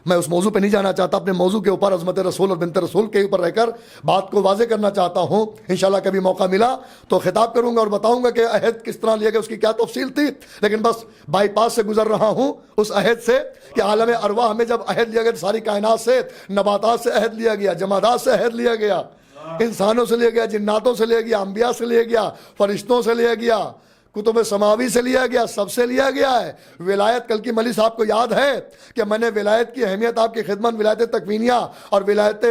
میں اس موضوع پہ نہیں جانا چاہتا، اپنے موضوع کے اوپر عظمت رسول اور بنت رسول کے اوپر رہ کر بات کو واضح کرنا چاہتا ہوں. انشاءاللہ کبھی موقع ملا تو خطاب کروں گا اور بتاؤں گا کہ عہد کس طرح لیا گیا، اس کی کیا تفصیل تھی. لیکن بس بائی پاس سے گزر رہا ہوں اس عہد سے کہ عالم ارواح میں جب عہد لیا گیا، ساری کائنات سے، نباتات سے عہد لیا گیا، جمادات سے عہد لیا گیا، انسانوں سے لیا گیا، جناتوں سے لیا گیا، انبیاء سے لیا گیا، فرشتوں سے لیا گیا، کتب سماوی سے لیا گیا، سب سے لیا گیا ہے. ولایت، کل کی مجلس آپ کو یاد ہے کہ میں نے ولایت کی اہمیت آپ کی خدمت، ولایت تکوینیہ اور ولایت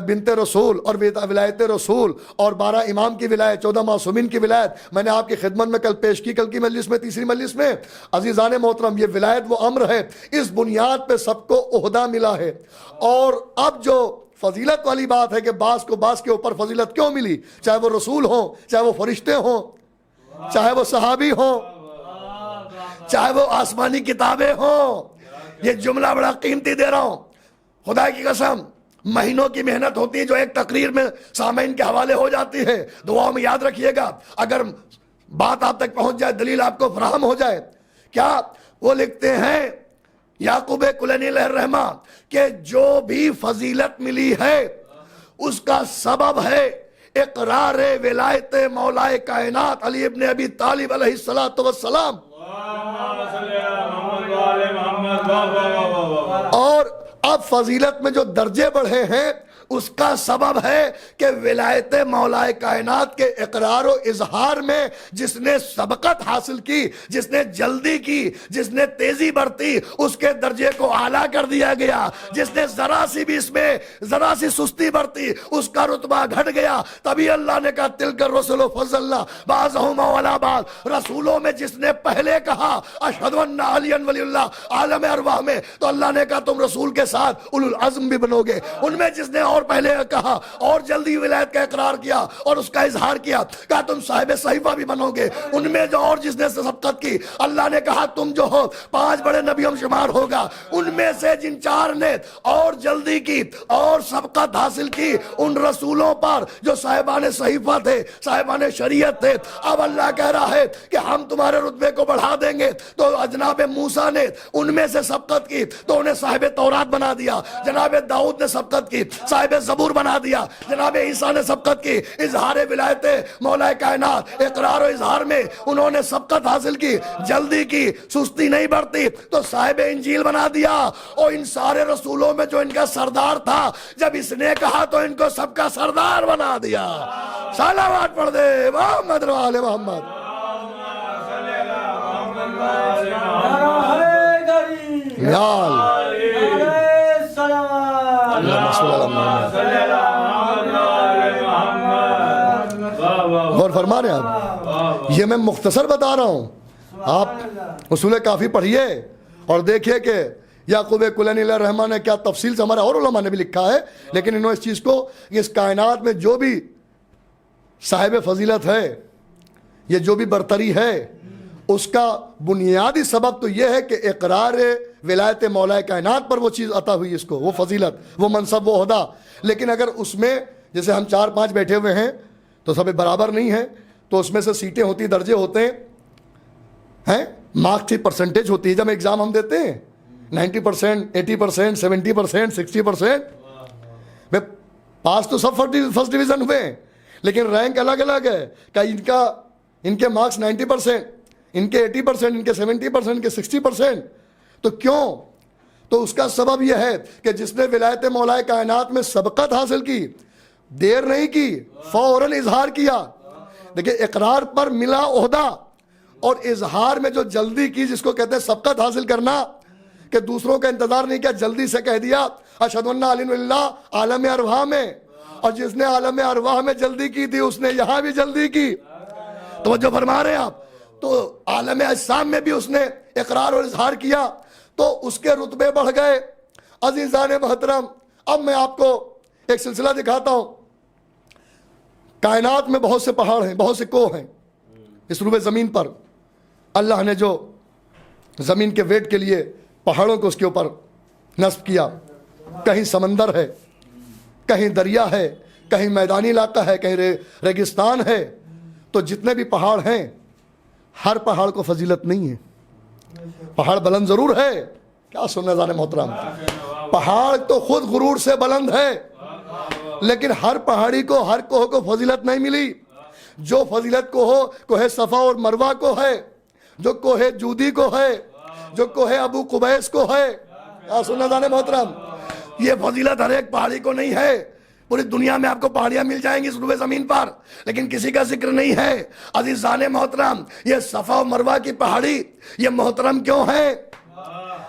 بنت رسول اور ولایت رسول اور 12 امام کی ولایت، 14 معصومین کی ولایت میں نے آپ کی خدمت میں کل پیش کی، کل کی مجلس میں، تیسری مجلس میں. عزیزان محترم، یہ ولایت وہ امر ہے، اس بنیاد پہ سب کو عہدہ ملا ہے. اور اب جو فضیلت والی بات ہے کہ بعض کو بعض کے اوپر فضیلت کیوں ملی، چاہے وہ رسول ہوں، چاہے وہ فرشتے ہوں، چاہے وہ صحابی ہوں، چاہے وہ آسمانی کتابیں ہوں. یہ جملہ بڑا قیمتی دے رہا ہوں، خدا کی قسم. مہینوں کی محنت ہوتی ہے جو ایک تقریر میں سامعین کے حوالے ہو جاتی ہے. دعاؤں میں یاد رکھیے گا، اگر بات آپ تک پہنچ جائے، دلیل آپ کو فراہم ہو جائے. کیا وہ لکھتے ہیں یعقوب کلینی علیہ الرحمہ کہ جو بھی فضیلت ملی ہے اس کا سبب ہے اقرار ولایت مولا کائنات علی ابن ابی طالب علیہ السلام. اور اب فضیلت میں جو درجے بڑھے ہیں اس کا سبب ہے کہ ولایت مولا کائنات کے اقرار و اظہار میں جس نے سبقت حاصل کی، جس نے جلدی کی، جس نے تیزی برتی، اس کے درجے کو اعلیٰ کر دیا گیا. جس نے ذرا سی بھی اس میں ذرا سی سستی برتی، اس کا رتبہ گھٹ گیا. تبھی اللہ نے کہا تلک الرسل فضلنا بعضهم علی بعض. رسولوں میں جس نے پہلے کہا اشہد ان علی ولی اللہ عالم ارواح میں، تو اللہ نے کہا تم رسول کے ساتھ اولو العزم بھی بنو گے. ان میں جس نے اور پہلے کہا اور جلدی ولایت کا اقرار کیا اور اس کا اظہار کیا، کہا تم صاحب صحیفہ بھی بنو گے. ان میں جو اور جس نے سبقت کی، اللہ نے کہا تم جو ہو 5 بڑے نبیوں میں شمار ہوگا. ان میں سے جن 4 نے اور جلدی کی اور سبقت حاصل کی، ان رسولوں پر جو صاحبان صحیفہ تھے، صاحبان شریعت تھے، اب اللہ کہہ رہا ہے کہ ہم تمہارے رتبے کو بڑھا دیں گے. تو جناب موسیٰ نے ان میں سے سبقت کی تو انہیں صاحب تورات بنا دیا. جناب داؤد نے سبقت کی، صاحب زبور بنا دیا. جناب عیسیٰ نے سبقت کی، اظہار ولایت مولا کائنات اقرار و اظہار میں انہوں نے سبقت حاصل کی، جلدی کی، سستی نہیں برتی، تو صاحب انجیل بنا دیا. اور ان سارے رسولوں میں جو ان کا سردار تھا، جب اس نے کہا تو ان کو سب کا سردار بنا دیا. صلوات پڑھ دے محمد و آل محمد. غور فرما رہے ہیں آپ، یہ میں مختصر بتا رہا ہوں. آپ اصول کافی پڑھیے اور دیکھیے کہ یعقوب کلینی علیہ الرحمہ نے کیا تفصیل سے، ہمارے اور علماء نے بھی لکھا ہے، لیکن انہوں نے اس چیز کو، اس کائنات میں جو بھی صاحب فضیلت ہے، یہ جو بھی برتری ہے، اس کا بنیادی سبب تو یہ ہے کہ اقرار ولایت مولا کائنات پر وہ چیز عطا ہوئی، اس کو وہ فضیلت، وہ منصب، وہ عہدہ. لیکن اگر اس میں جیسے ہم 4-5 بیٹھے ہوئے ہیں تو سب برابر نہیں ہیں، تو اس میں سے سیٹیں ہوتی، درجے ہوتے ہیں، مارکس کی پرسنٹیج ہوتی ہے. جب ایگزام ہم دیتے ہیں 90%، 80%، 70%، 60%، میں پاس تو سب فرسٹ ڈویژن ہوئے ہیں، لیکن رینک الگ الگ ہے. کہ ان کے مارکس 90%، ان کے 80%، ان کے 70%، ان کے 60%. تو کیوں؟ تو اس کا سبب یہ ہے کہ جس نے ولایت مولا کائنات میں سبقت حاصل کی، دیر نہیں کی، فوراً اظہار کیا. دیکھیں اقرار پر ملا عہدہ، اور اظہار میں جو جلدی کی، جس کو کہتے ہیں سبقت حاصل کرنا، کہ دوسروں کا انتظار نہیں کیا، جلدی سے کہہ دیا اشہد ان علی اللہ عالم ارواح میں. اور جس نے عالم ارواح میں جلدی کی تھی، اس نے یہاں بھی جلدی کی. توجہ فرما رہے ہیں آپ؟ تو عالم اجسام میں بھی اس نے اقرار اور اظہار کیا، تو اس کے رتبے بڑھ گئے. عزیزان محترم، اب میں آپ کو ایک سلسلہ دکھاتا ہوں. کائنات میں بہت سے پہاڑ ہیں، بہت سے کوہ ہیں اس روبے زمین پر. اللہ نے جو زمین کے ویٹ کے لیے پہاڑوں کو اس کے اوپر نصب کیا. کہیں سمندر ہے، کہیں دریا ہے، کہیں میدانی علاقہ ہے، کہیں ریگستان ہے. تو جتنے بھی پہاڑ ہیں ہر پہاڑ کو فضیلت نہیں ہے. پہاڑ بلند ضرور ہے، کیا سننے زانے محترم، پہاڑ تو خود غرور سے بلند ہے، لیکن ہر پہاڑی کو، ہر کوہ کو فضیلت نہیں ملی. جو فضیلت کوہ صفا اور مروہ کو ہے، جو کوہ جودی کو ہے، جو کوہ ابو قبیس کو ہے. کیا سننے زانے محترم، یہ فضیلت ہر ایک پہاڑی کو نہیں ہے. پوری دنیا میں آپ کو پہاڑیاں مل جائیں گی روئے زمین پر، لیکن کسی کا ذکر نہیں ہے. عزیزان محترم، یہ صفا و مروہ کی پہاڑی یہ محترم کیوں ہے؟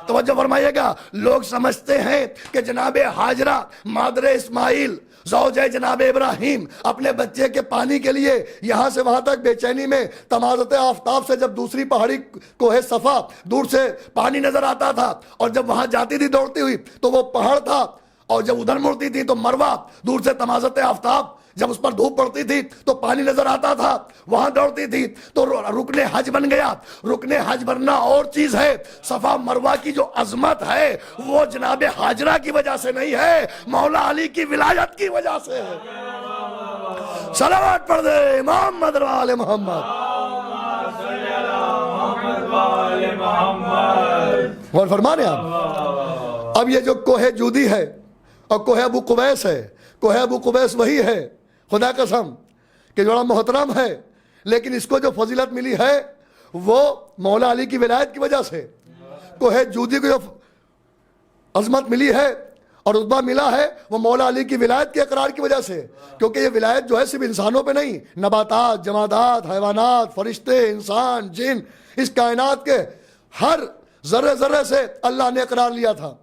توجہ فرمائیے گا. لوگ سمجھتے ہیں کہ جناب ہاجرہ مادر اسماعیل زوجہ جناب ابراہیم اپنے بچے کے پانی کے لیے یہاں سے وہاں تک بے چینی میں تمازت آفتاب سے جب دوسری پہاڑی کوہ صفا دور سے پانی نظر آتا تھا، اور جب وہاں جاتی تھی دوڑتی ہوئی تو وہ پہاڑ تھا، اور جب ادھر مڑتی تھی تو مروہ دور سے تمازت آفتاب جب اس پر دھوپ پڑتی تھی تو پانی نظر آتا تھا، وہاں دوڑتی تھی. تو رکن حج بن گیا. رکن حج بننا اور چیز ہے، صفا مروہ کی جو عظمت ہے وہ جناب ہاجرہ کی وجہ سے نہیں ہے، مولا علی کی ولایت کی وجہ سے ہے. صلوات پڑھ دے محمد وآل محمد. غور فرما رہے آپ. اب یہ جو کوہ جودی ہے اور کوہ ابو قبیس ہے، کوہ ابو قبیس وہی ہے خدا قسم کہ جو بڑا محترم ہے، لیکن اس کو جو فضیلت ملی ہے وہ مولا علی کی ولایت کی وجہ سے. کوہ جودی کو جو عظمت ملی ہے اور رتبہ ملا ہے وہ مولا علی کی ولایت کے اقرار کی وجہ سے. کیونکہ یہ ولایت جو ہے صرف انسانوں پہ نہیں، نباتات، جمادات، حیوانات، فرشتے، انسان، جن، اس کائنات کے ہر ذرے ذرے سے اللہ نے اقرار لیا تھا.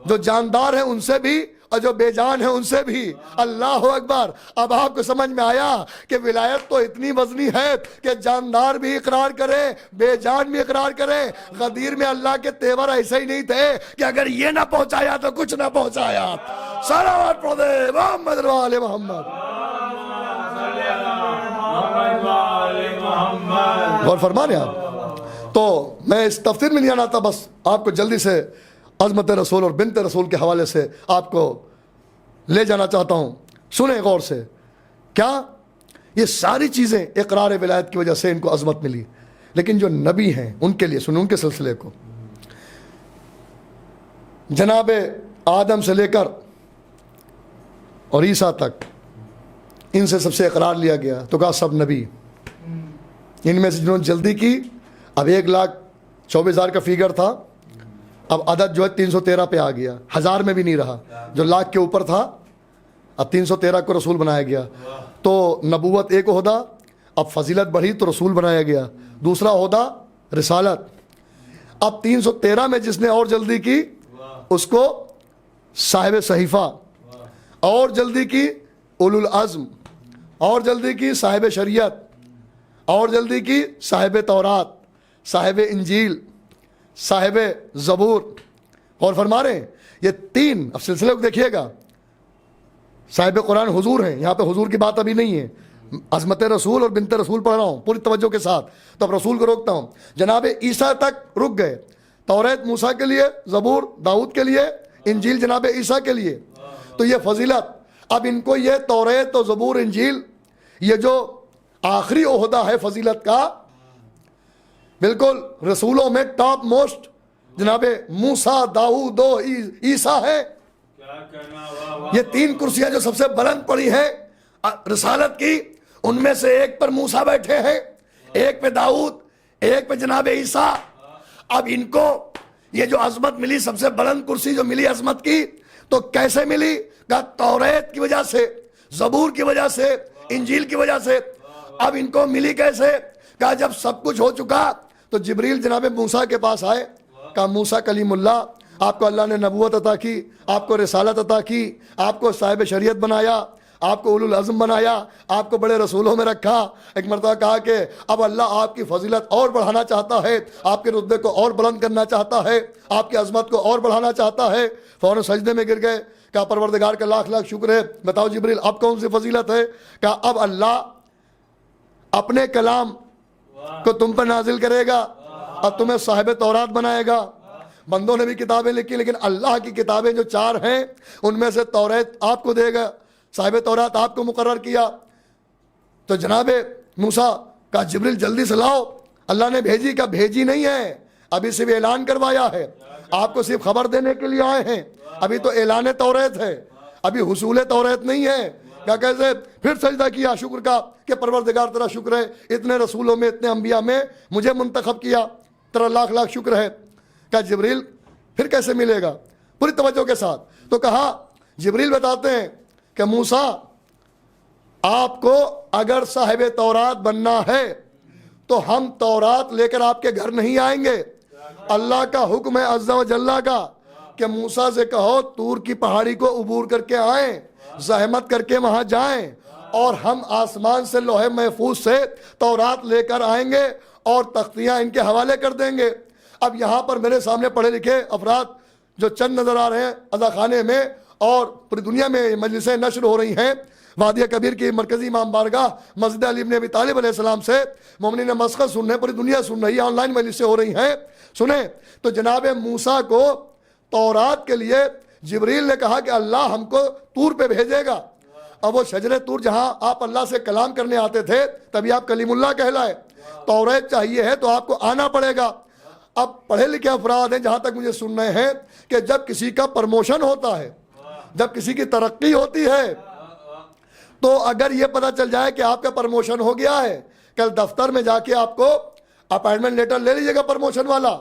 جو جاندار ہیں ان سے بھی اور جو بے جان ہیں ان سے بھی. اللہ اکبر. اب آپ کو سمجھ میں آیا کہ ولایت تو اتنی وزنی ہے کہ جاندار بھی اقرار کرے، بے جان بھی اقرار کرے. غدیر میں اللہ کے تیور ایسے ہی نہیں تھے کہ اگر یہ نہ پہنچایا تو کچھ نہ پہنچایا. صلوات پڑھ دے محمد وآل محمد. غور فرما رہے آپ. تو میں اس تفسیر میں نہیں آنا تھا، بس آپ کو جلدی سے عظمت رسول اور بنت رسول کے حوالے سے آپ کو لے جانا چاہتا ہوں. سنیں غور سے، کیا یہ ساری چیزیں اقرار ولایت کی وجہ سے ان کو عظمت ملی، لیکن جو نبی ہیں ان کے لیے سنیں، ان کے سلسلے کو جناب آدم سے لے کر اور عیسیٰ تک ان سے سب سے اقرار لیا گیا تو کہا سب نبی. ان میں سے جنہوں نے جلدی کی، اب 1,24,000 کا فیگر تھا، اب عدد جو ہے 313 پہ آ گیا، 1000 میں بھی نہیں رہا. جو لاکھ کے اوپر تھا اب 313 کو رسول بنایا گیا. تو نبوت ایک عہدہ، اب فضیلت بڑھی تو رسول بنایا گیا. دوسرا عہدہ رسالت. اب 313 میں جس نے اور جلدی کی اس کو صاحب صحیفہ، اور جلدی کی اولو العزم، اور جلدی کی صاحب شریعت، اور جلدی کی صاحب تورات، صاحب انجیل، صاحب زبور. اور فرما رہے ہیں یہ 3، اب سلسلے کو دیکھیے گا. صاحب قرآن حضور ہیں، یہاں پہ حضور کی بات ابھی نہیں ہے، عظمت رسول اور بنت رسول پڑھ رہا ہوں پوری توجہ کے ساتھ. تو اب رسول کو روکتا ہوں. جناب عیسیٰ تک رک گئے، توریت موسیٰ کے لیے، زبور داؤد کے لیے، انجیل جناب عیسیٰ کے لیے. تو یہ فضیلت، اب ان کو یہ توریت و زبور انجیل یہ جو آخری عہدہ ہے فضیلت کا، بالکل رسولوں میں ٹاپ موسٹ جناب موسیٰ، داؤد و عیسیٰ ہے. یہ 3 کرسیاں جو سب سے بلند پڑی ہیں رسالت کی، ان میں سے ایک پر موسیٰ بیٹھے ہیں، ایک پہ داؤد، ایک پہ جناب عیسیٰ. اب ان کو یہ جو عظمت ملی، سب سے بلند کرسی جو ملی عظمت کی، تو کیسے ملی؟ کہا توریت کی وجہ سے، زبور کی وجہ سے، انجیل کی وجہ سے. اب ان کو ملی کیسے؟ کہا جب سب کچھ ہو چکا تو جبریل جناب موسیٰ کے پاس آئے. کہا موسیٰ کلیم اللہ، آپ کو اللہ نے نبوت عطا کی، آپ کو رسالت عطا کی، آپ کو صاحب شریعت بنایا، آپ کو اولو العزم بنایا، آپ کو بڑے رسولوں میں رکھا. ایک مرتبہ کہا کہ اب اللہ آپ کی فضیلت اور بڑھانا چاہتا ہے، آپ کے رتبے کو اور بلند کرنا چاہتا ہے، آپ کی عظمت کو اور بڑھانا چاہتا ہے. فوراً سجدے میں گر گئے. کہا پروردگار کا لاکھ لاکھ شکر ہے، بتاؤ جبریل اب کون سی فضیلت ہے؟ کہا اب اللہ اپنے کلام کو تم پر نازل کرے گا، اب تمہیں صاحب تورات بنائے گا، بندوں نے بھی کتابیں لکھی، لیکن اللہ کی کتابیں جو 4 ہیں ان میں سے توریت آپ کو دے گا، صاحب تورات آپ کو مقرر کیا۔ تو جناب موسیٰ کا جبریل جلدی سے لاؤ، اللہ نے بھیجی کا بھیجی نہیں ہے، ابھی صرف اعلان کروایا ہے، آپ کو صرف خبر دینے کے لیے آئے ہیں، ابھی تو اعلان توریت ہے، ابھی حصول توریت نہیں ہے۔ کیا کیسے پھر سجدہ کیا شکر کا کہ پروردگار تیرا شکر ہے، اتنے رسولوں میں اتنے انبیاء میں مجھے منتخب کیا، تیرا لاکھ لاکھ شکر ہے۔ کیا جبریل پھر کیسے ملے گا؟ پوری توجہ کے ساتھ تو کہا، جبریل بتاتے ہیں کہ موسیٰ آپ کو اگر صاحب تورات بننا ہے تو ہم تورات لے کر آپ کے گھر نہیں آئیں گے، اللہ کا حکم ہے عز و جل کا کہ موسیٰ سے کہو طور کی پہاڑی کو عبور کر کے آئیں، زحمت کر کے وہاں جائیں، اور ہم آسمان سے لوح محفوظ سے تورات لے کر آئیں گے اور تختیاں ان کے حوالے کر دیں گے۔ اب یہاں پر میرے سامنے پڑھے لکھے افراد جو چند نظر آ رہے ہیں عزا خانے میں، اور پوری دنیا میں مجلسیں نشر ہو رہی ہیں، وادی کبیر کی مرکزی امام بارگاہ مسجد علی بن ابی طالب علیہ السلام سے مومنین مسخر سن رہے ہیں، پوری دنیا سن رہی ہے، آن لائن مجلسیں ہو رہی ہیں۔ سنیں تو جناب موسیٰ کو تورات کے لیے جبریل نے کہا کہ اللہ ہم کو طور پہ بھیجے گا، اور وہ شجر طور جہاں آپ اللہ سے کلام کرنے آتے تھے تبھی آپ کلیم اللہ کہلائے، توریت چاہیے ہے تو آپ کو آنا پڑے گا۔ اب پڑھے لکھے افراد ہیں جہاں تک مجھے سن رہے ہیں کہ جب کسی کا پرموشن ہوتا ہے، جب کسی کی ترقی ہوتی ہے، تو اگر یہ پتہ چل جائے کہ آپ کا پرموشن ہو گیا ہے، کل دفتر میں جا کے آپ کو اپائنٹمنٹ لیٹر لے لیجئے گا پرموشن والا،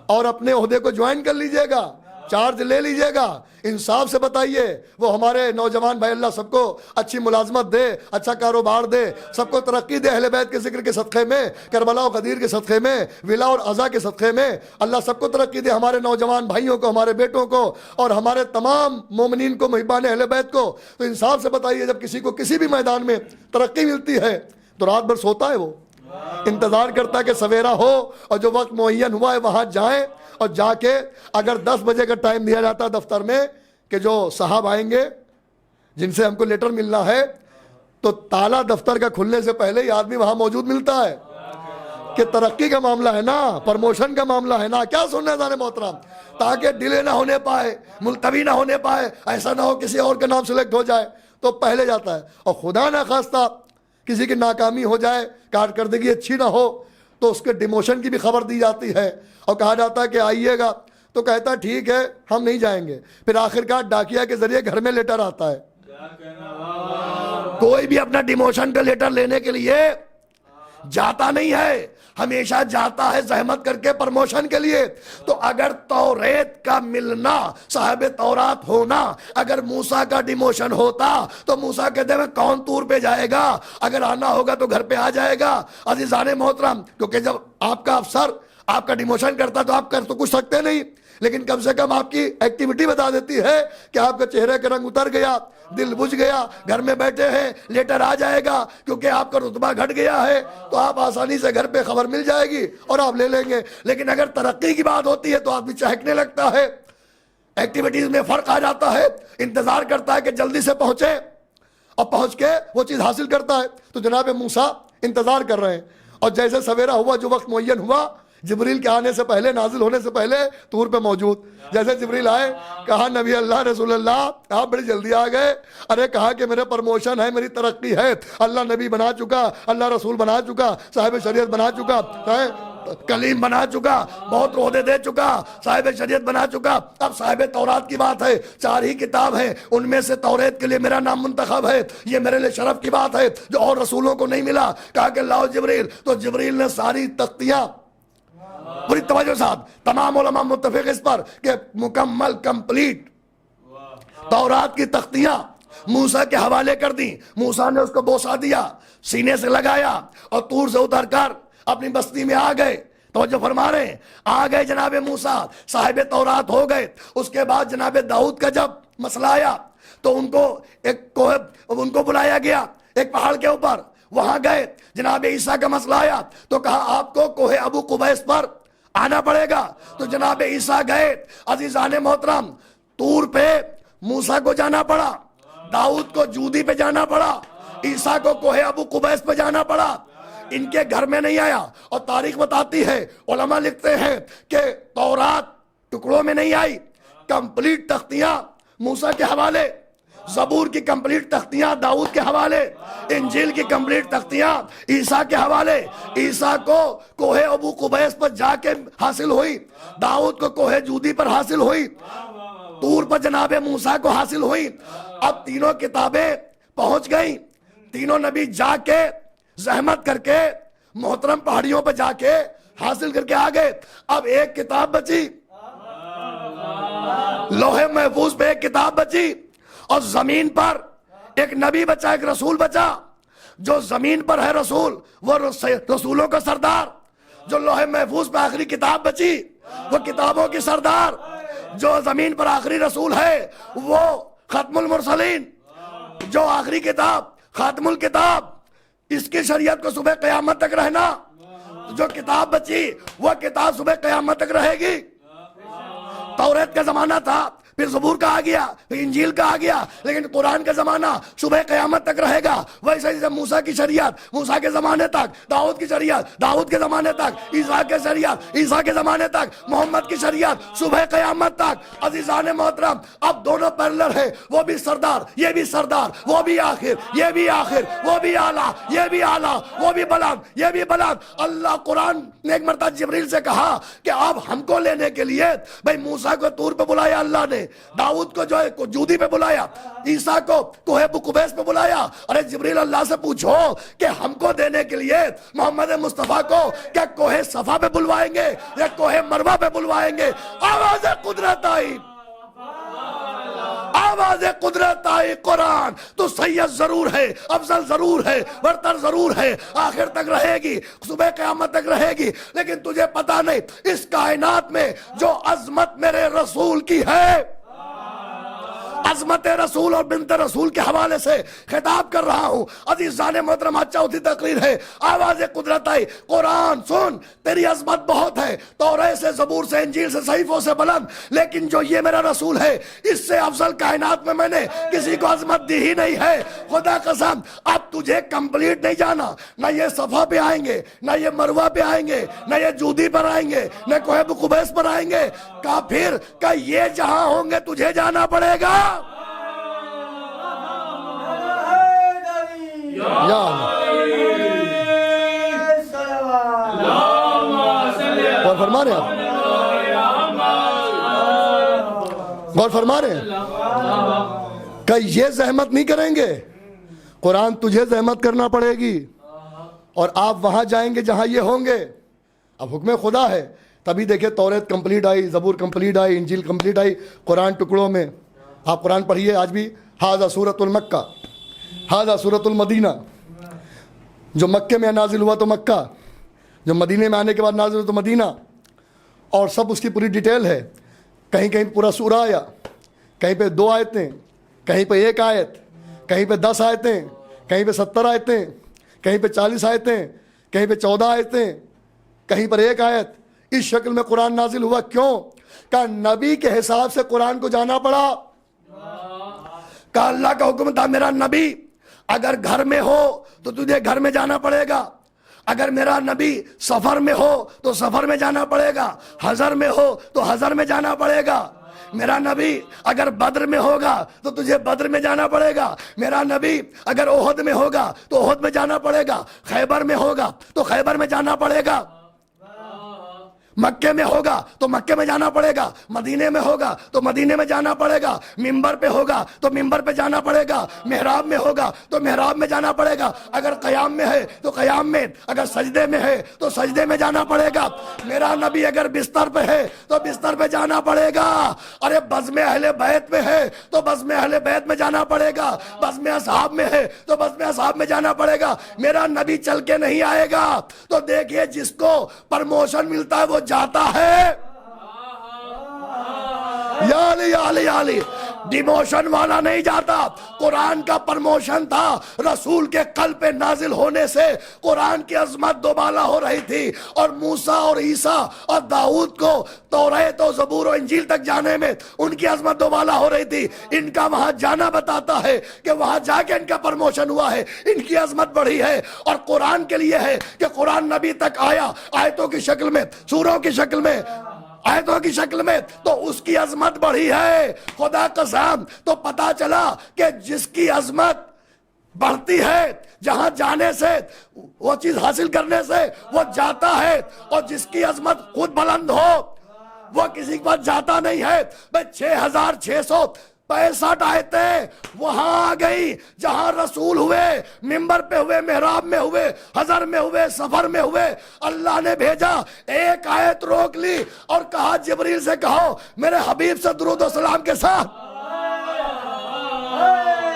اور اپنے عہدے کو جوائن کر لیجئے گا، چارج لے لیجئے گا، انصاف سے بتائیے۔ وہ ہمارے نوجوان بھائی اللہ سب کو اچھی ملازمت دے، اچھا کاروبار دے، سب کو ترقی دے، اہل بیت کے ذکر کے صدقے میں، کربلا و غدیر کے صدقے میں، ولا اور عزا کے صدقے میں اللہ سب کو ترقی دے، ہمارے نوجوان بھائیوں کو، ہمارے بیٹوں کو، اور ہمارے تمام مومنین کو، محبان اہل بیت کو۔ تو انصاف سے بتائیے، جب کسی کو کسی بھی میدان میں ترقی ملتی ہے تو رات بھر سوتا ہے، وہ انتظار کرتا ہے کہ سویرا ہو، اور جو وقت معین ہوا ہے وہاں جائیں، اور جا کے اگر 10 بجے کا ٹائم دیا جاتا ہے دفتر میں کہ جو صاحب آئیں گے جن سے ہم کو لیٹر ملنا ہے، تو تالا دفتر کا کھلنے سے پہلے ہی آدمی وہاں موجود ملتا ہے کہ ترقی کا معاملہ ہے نا، پرموشن کا معاملہ ہے نا، کیا سننے جانے محترم، تاکہ ڈیلے نہ ہونے پائے، ملتوی نہ ہونے پائے، ایسا نہ ہو کسی اور کا نام سلیکٹ ہو جائے، تو پہلے جاتا ہے۔ اور خدا نہ خواستہ کسی کی ناکامی ہو جائے، کارکردگی اچھی نہ ہو، تو اس کے ڈیموشن کی بھی خبر دی جاتی ہے، اور کہا جاتا ہے کہ آئیے گا، تو کہتا ہے ٹھیک ہے ہم نہیں جائیں گے۔ پھر آخرکار ڈاکیا کے ذریعے گھر میں لیٹر آتا ہے۔ کوئی بھی اپنا ڈیموشن کا لیٹر لینے کے لیے جاتا نہیں ہے، ہمیشہ جاتا ہے زحمت کر کے پرموشن کے لیے۔ تو اگر توریت کا ملنا، صاحب تورات ہونا، اگر موسیٰ کا ڈیموشن ہوتا تو موسیٰ کہتے ہیں کون طور پہ جائے گا، اگر آنا ہوگا تو گھر پہ آ جائے گا۔ عزیزان محترم، کیونکہ جب آپ کا افسر آپ کا ڈیموشن کرتا تو آپ کر تو کچھ سکتے نہیں، لیکن کم سے کم آپ کی ایکٹیویٹی بتا دیتی ہے کہ آپ کا چہرے کا رنگ اتر گیا، دل بجھ گیا، گھر میں بیٹھے ہیں، لیٹر آ جائے گا، کیونکہ آپ کا رتبہ گھٹ گیا ہے، تو آپ آسانی سے گھر پہ خبر مل جائے گی اور آپ لے لیں گے۔ لیکن اگر ترقی کی بات ہوتی ہے تو آدمی چہکنے لگتا ہے، ایکٹیویٹیز میں فرق آ جاتا ہے، انتظار کرتا ہے کہ جلدی سے پہنچے، اور پہنچ کے وہ چیز حاصل کرتا ہے۔ تو جناب موسیٰ انتظار کر رہے ہیں، اور جیسے سویرا ہوا، جو وقت معین ہوا، جبریل کے آنے سے پہلے، نازل ہونے سے پہلے طور پہ موجود۔ جیسے جبریل آئے، کہا نبی اللہ رسول اللہ آپ بڑی جلدی آ گئے۔ ارے کہا کہ میرے پرموشن ہے، میری ترقی ہے، اللہ نبی بنا چکا، اللہ رسول بنا چکا، صاحب شریعت بنا چکا، کلیم بنا چکا، بہت عہدے دے چکا، صاحب شریعت بنا چکا۔ اب صاحب تورات کی بات ہے، 4 ہی کتاب ہیں، ان میں سے توریت کے لیے میرا نام منتخب ہے، یہ میرے لیے شرف کی بات ہے جو اور رسولوں کو نہیں ملا۔ کہا کہ لاؤ جبریل، تو جبریل نے ساری تختیاں، پوری توجہ ساتھ تمام علماء متفق اس پر کہ مکمل کمپلیٹ تورات کی تختیاں موسیٰ کے حوالے کر دی۔ موسیٰ نے اس کو بوسہ دیا، سینے سے لگایا، اور طور سے اتر کر اپنی بستی میں آ گئے۔ توجہ فرما رہے ہیں، آ گئے جناب موسیٰ، صاحب تورات ہو گئے۔ اس کے بعد جناب داؤد کا جب مسئلہ آیا تو ان کو بلایا گیا ایک پہاڑ کے اوپر، وہاں گئے۔ جناب عیسیٰ کا مسئلہ آیا تو کہا آپ کو کوہ ابو قبیس پر آنا پڑے گا، تو جناب عیسیٰ گئے۔ عزیزان محترم، طور پہ موسیٰ کو جانا پڑا، داؤد کو جودی پہ جانا پڑا، عیسیٰ کو کوہ ابو قبیس پہ جانا پڑا، ان کے گھر میں نہیں آیا۔ اور تاریخ بتاتی ہے، علماء لکھتے ہیں کہ تورات ٹکڑوں میں نہیں آئی، کمپلیٹ تختیاں موسیٰ کے حوالے، زبور کی کمپلیٹ تختیاں داؤد کے حوالے، انجیل کی کمپلیٹ تختیاں عیسیٰ کے حوالے۔ عیسیٰ کو کوہ ابو قبیس پر جا کے حاصل ہوئی، داؤد کو کوہ جودی پر حاصل ہوئی، طور پر جناب موسیٰ کو حاصل ہوئی۔ اب تینوں کتابیں پہنچ گئیں، تینوں نبی جا کے زحمت کر کے محترم پہاڑیوں پہ جا کے حاصل کر کے آ گئے۔ اب ایک کتاب بچی، لوح محفوظ پہ ایک کتاب بچی، اور زمین پر ایک نبی بچا، ایک رسول بچا۔ جو زمین پر ہے رسول، وہ رسولوں کا سردار۔ جو لوح محفوظ پہ آخری کتاب بچی، وہ کتابوں کی سردار۔ جو زمین پر آخری رسول ہے وہ ختم المرسلین، جو آخری کتاب خاتم الکتاب، اس کی شریعت کو صبح قیامت تک رہنا۔ جو کتاب بچی وہ کتاب صبح قیامت تک رہے گی۔ توریت کا زمانہ تھا، پھر زبور کا آ گیا، پھر انجیل کا آ گیا، لیکن قرآن کا زمانہ صبح قیامت تک رہے گا۔ ویسے جیسے موسیٰ کی شریعت موسیٰ کے زمانے تک، داؤد کی شریعت داؤد کے زمانے تک، عیسیٰ کی شریعت عیسیٰ کے زمانے تک، محمد کی شریعت صبح قیامت تک۔ عزیزان محترم، اب دونوں پیرلر ہے، وہ بھی سردار، یہ بھی سردار، وہ بھی آخر، یہ بھی آخر، وہ بھی اعلیٰ، یہ بھی اعلیٰ، وہ بھی بلند، یہ بھی بلند۔ اللہ قرآن نے ایک مرتبہ جبریل سے کہا کہ اب ہم کو لینے کے لیے، بھئی موسیٰ کو طور پہ بلایا اللہ نے، داؤد کو جو ہے جودی پہ بلایا، عیسیٰ کو کوہ قبیس پہ بلایا۔ ارے جبریل اللہ سے پوچھو کہ ہم کو دینے کے لیے محمد مصطفیٰ کو کیا کوہ صفا پہ بلوائیں گے یا کوہ مروہ پہ بلوائیں گے؟ آواز قدرت آئی، آواز قدرت آئی۔ قرآن تو سید ضرور ہے، افضل ضرور ہے، برتر ضرور ہے، آخر تک رہے گی، صبح قیامت تک رہے گی، لیکن تجھے پتا نہیں اس کائنات میں جو عظمت میرے رسول کی ہے، عظمت رسول اور بنت رسول کے حوالے سے خطاب کر رہا ہوں۔ عزیزان محترم، چوتھی تقریر ہے، آواز قدرت آئی۔ قرآن سن، تیری عظمت بہت ہے، توریت سے، زبور سے، انجیل سے، صحیفوں سے بلند، لیکن جو یہ میرا رسول ہے، اس سے افضل کائنات میں نے کسی کو عظمت دی ہی نہیں ہے۔ خدا قسم، اب تجھے کمپلیٹ نہیں جانا، نہ یہ صفا پہ آئیں گے، نہ یہ مروہ پہ آئیں گے، نہ یہ جودی پر آئیں گے، نہ کوہ قبیس پر آئیں گے۔ کافر کہ یہ جہاں ہوں گے تجھے جانا پڑے گا۔ غور فرما رہے ہیں آپ، غور فرما رہے ہیں کہ یہ زحمت نہیں کریں گے، قرآن تجھے زحمت کرنا پڑے گی، اور آپ وہاں جائیں گے جہاں یہ ہوں گے۔ اب حکم خدا ہے، تبھی دیکھیں توریت کمپلیٹ آئی، زبور کمپلیٹ آئی، انجیل کمپلیٹ آئی، قرآن ٹکڑوں میں۔ آپ قرآن پڑھیے آج بھی، ھذا سورۃ المکہ، ھذا سورۃ المدینہ۔ جو مکے میں نازل ہوا تو مکہ، جو مدینے میں آنے کے بعد نازل ہوا تو مدینہ، اور سب اس کی پوری ڈیٹیل ہے۔ کہیں کہیں پورا سورہ آیا، کہیں پہ 2 آیتیں، کہیں پہ 1 آیت، کہیں پہ 10 آیتیں، کہیں پہ 70 آیتیں، کہیں پہ 40 آیتیں، کہیں پہ 14 آیتیں، کہیں پر 1 آیت۔ اس شکل میں قرآن نازل ہوا۔ کیوں؟ کہ نبی کے حساب سے قرآن کو جانا پڑا۔ کہ اللہ کا حکم تھا، میرا نبی اگر گھر میں ہو تو تجھے گھر میں جانا پڑے گا، اگر میرا نبی سفر میں ہو تو سفر میں جانا پڑے گا، حضر میں ہو تو حضر میں جانا پڑے گا۔ میرا نبی اگر بدر میں ہوگا تو تجھے بدر میں جانا پڑے گا، میرا نبی اگر احد میں ہوگا تو احد میں جانا پڑے گا، خیبر میں ہوگا تو خیبر میں جانا پڑے گا، مکے میں ہوگا تو مکے میں جانا پڑے گا، مدینے میں ہوگا تو مدینے میں جانا پڑے گا، ممبر پہ ہوگا تو ممبر پہ جانا پڑے گا، محراب میں ہوگا تو محراب میں جانا پڑے گا، اگر قیام میں ہے تو قیام میں، اگر سجدے میں ہے تو سجدے میں جانا پڑے گا۔ میرا نبی اگر بستر پہ ہے تو بستر پہ جانا پڑے گا۔ ارے بزم اہل بیت میں ہے تو بزم اہل بیت میں جانا پڑے گا، بزم اصحاب میں ہے تو بزم اصحاب میں جانا پڑے گا۔ میرا نبی چل کے نہیں آئے گا تو دیکھیے جس کو پرموشن ملتا ہے وہ جاتا ہے، یا علی یا علی یا علی، ڈیموشن والا نہیں جاتا۔ قرآن کا پرموشن تھا، رسول کے قلب پہ نازل ہونے سے قرآن کی عظمت دوبالا ہو رہی تھی، اور موسیٰ اور عیسیٰ اور داؤد کو توریت و زبور و انجیل تک جانے میں ان کی عظمت دوبالا ہو رہی تھی۔ ان کا وہاں جانا بتاتا ہے کہ وہاں جا کے ان کا پرموشن ہوا ہے، ان کی عظمت بڑھی ہے۔ اور قرآن کے لیے ہے کہ قرآن نبی تک آیا، آیتوں کی شکل میں، سوروں کی شکل میں، آیتوں کی شکل میں تو اس کی عظمت بڑھی ہے. خدا قسم تو پتا چلا کہ جس کی عظمت بڑھتی ہے جہاں جانے سے وہ چیز حاصل کرنے سے وہ جاتا ہے, اور جس کی عظمت خود بلند ہو وہ کسی کے پاس جاتا نہیں ہے. بھئی 6665 آیتیں وہاں آ گئی جہاں رسول ہوئے, منبر پہ ہوئے, محراب میں ہوئے, حضر میں ہوئے, سفر میں ہوئے. اللہ نے بھیجا, ایک آیت روک لی اور کہا جبریل سے کہو میرے حبیب سے درود و سلام کے ساتھ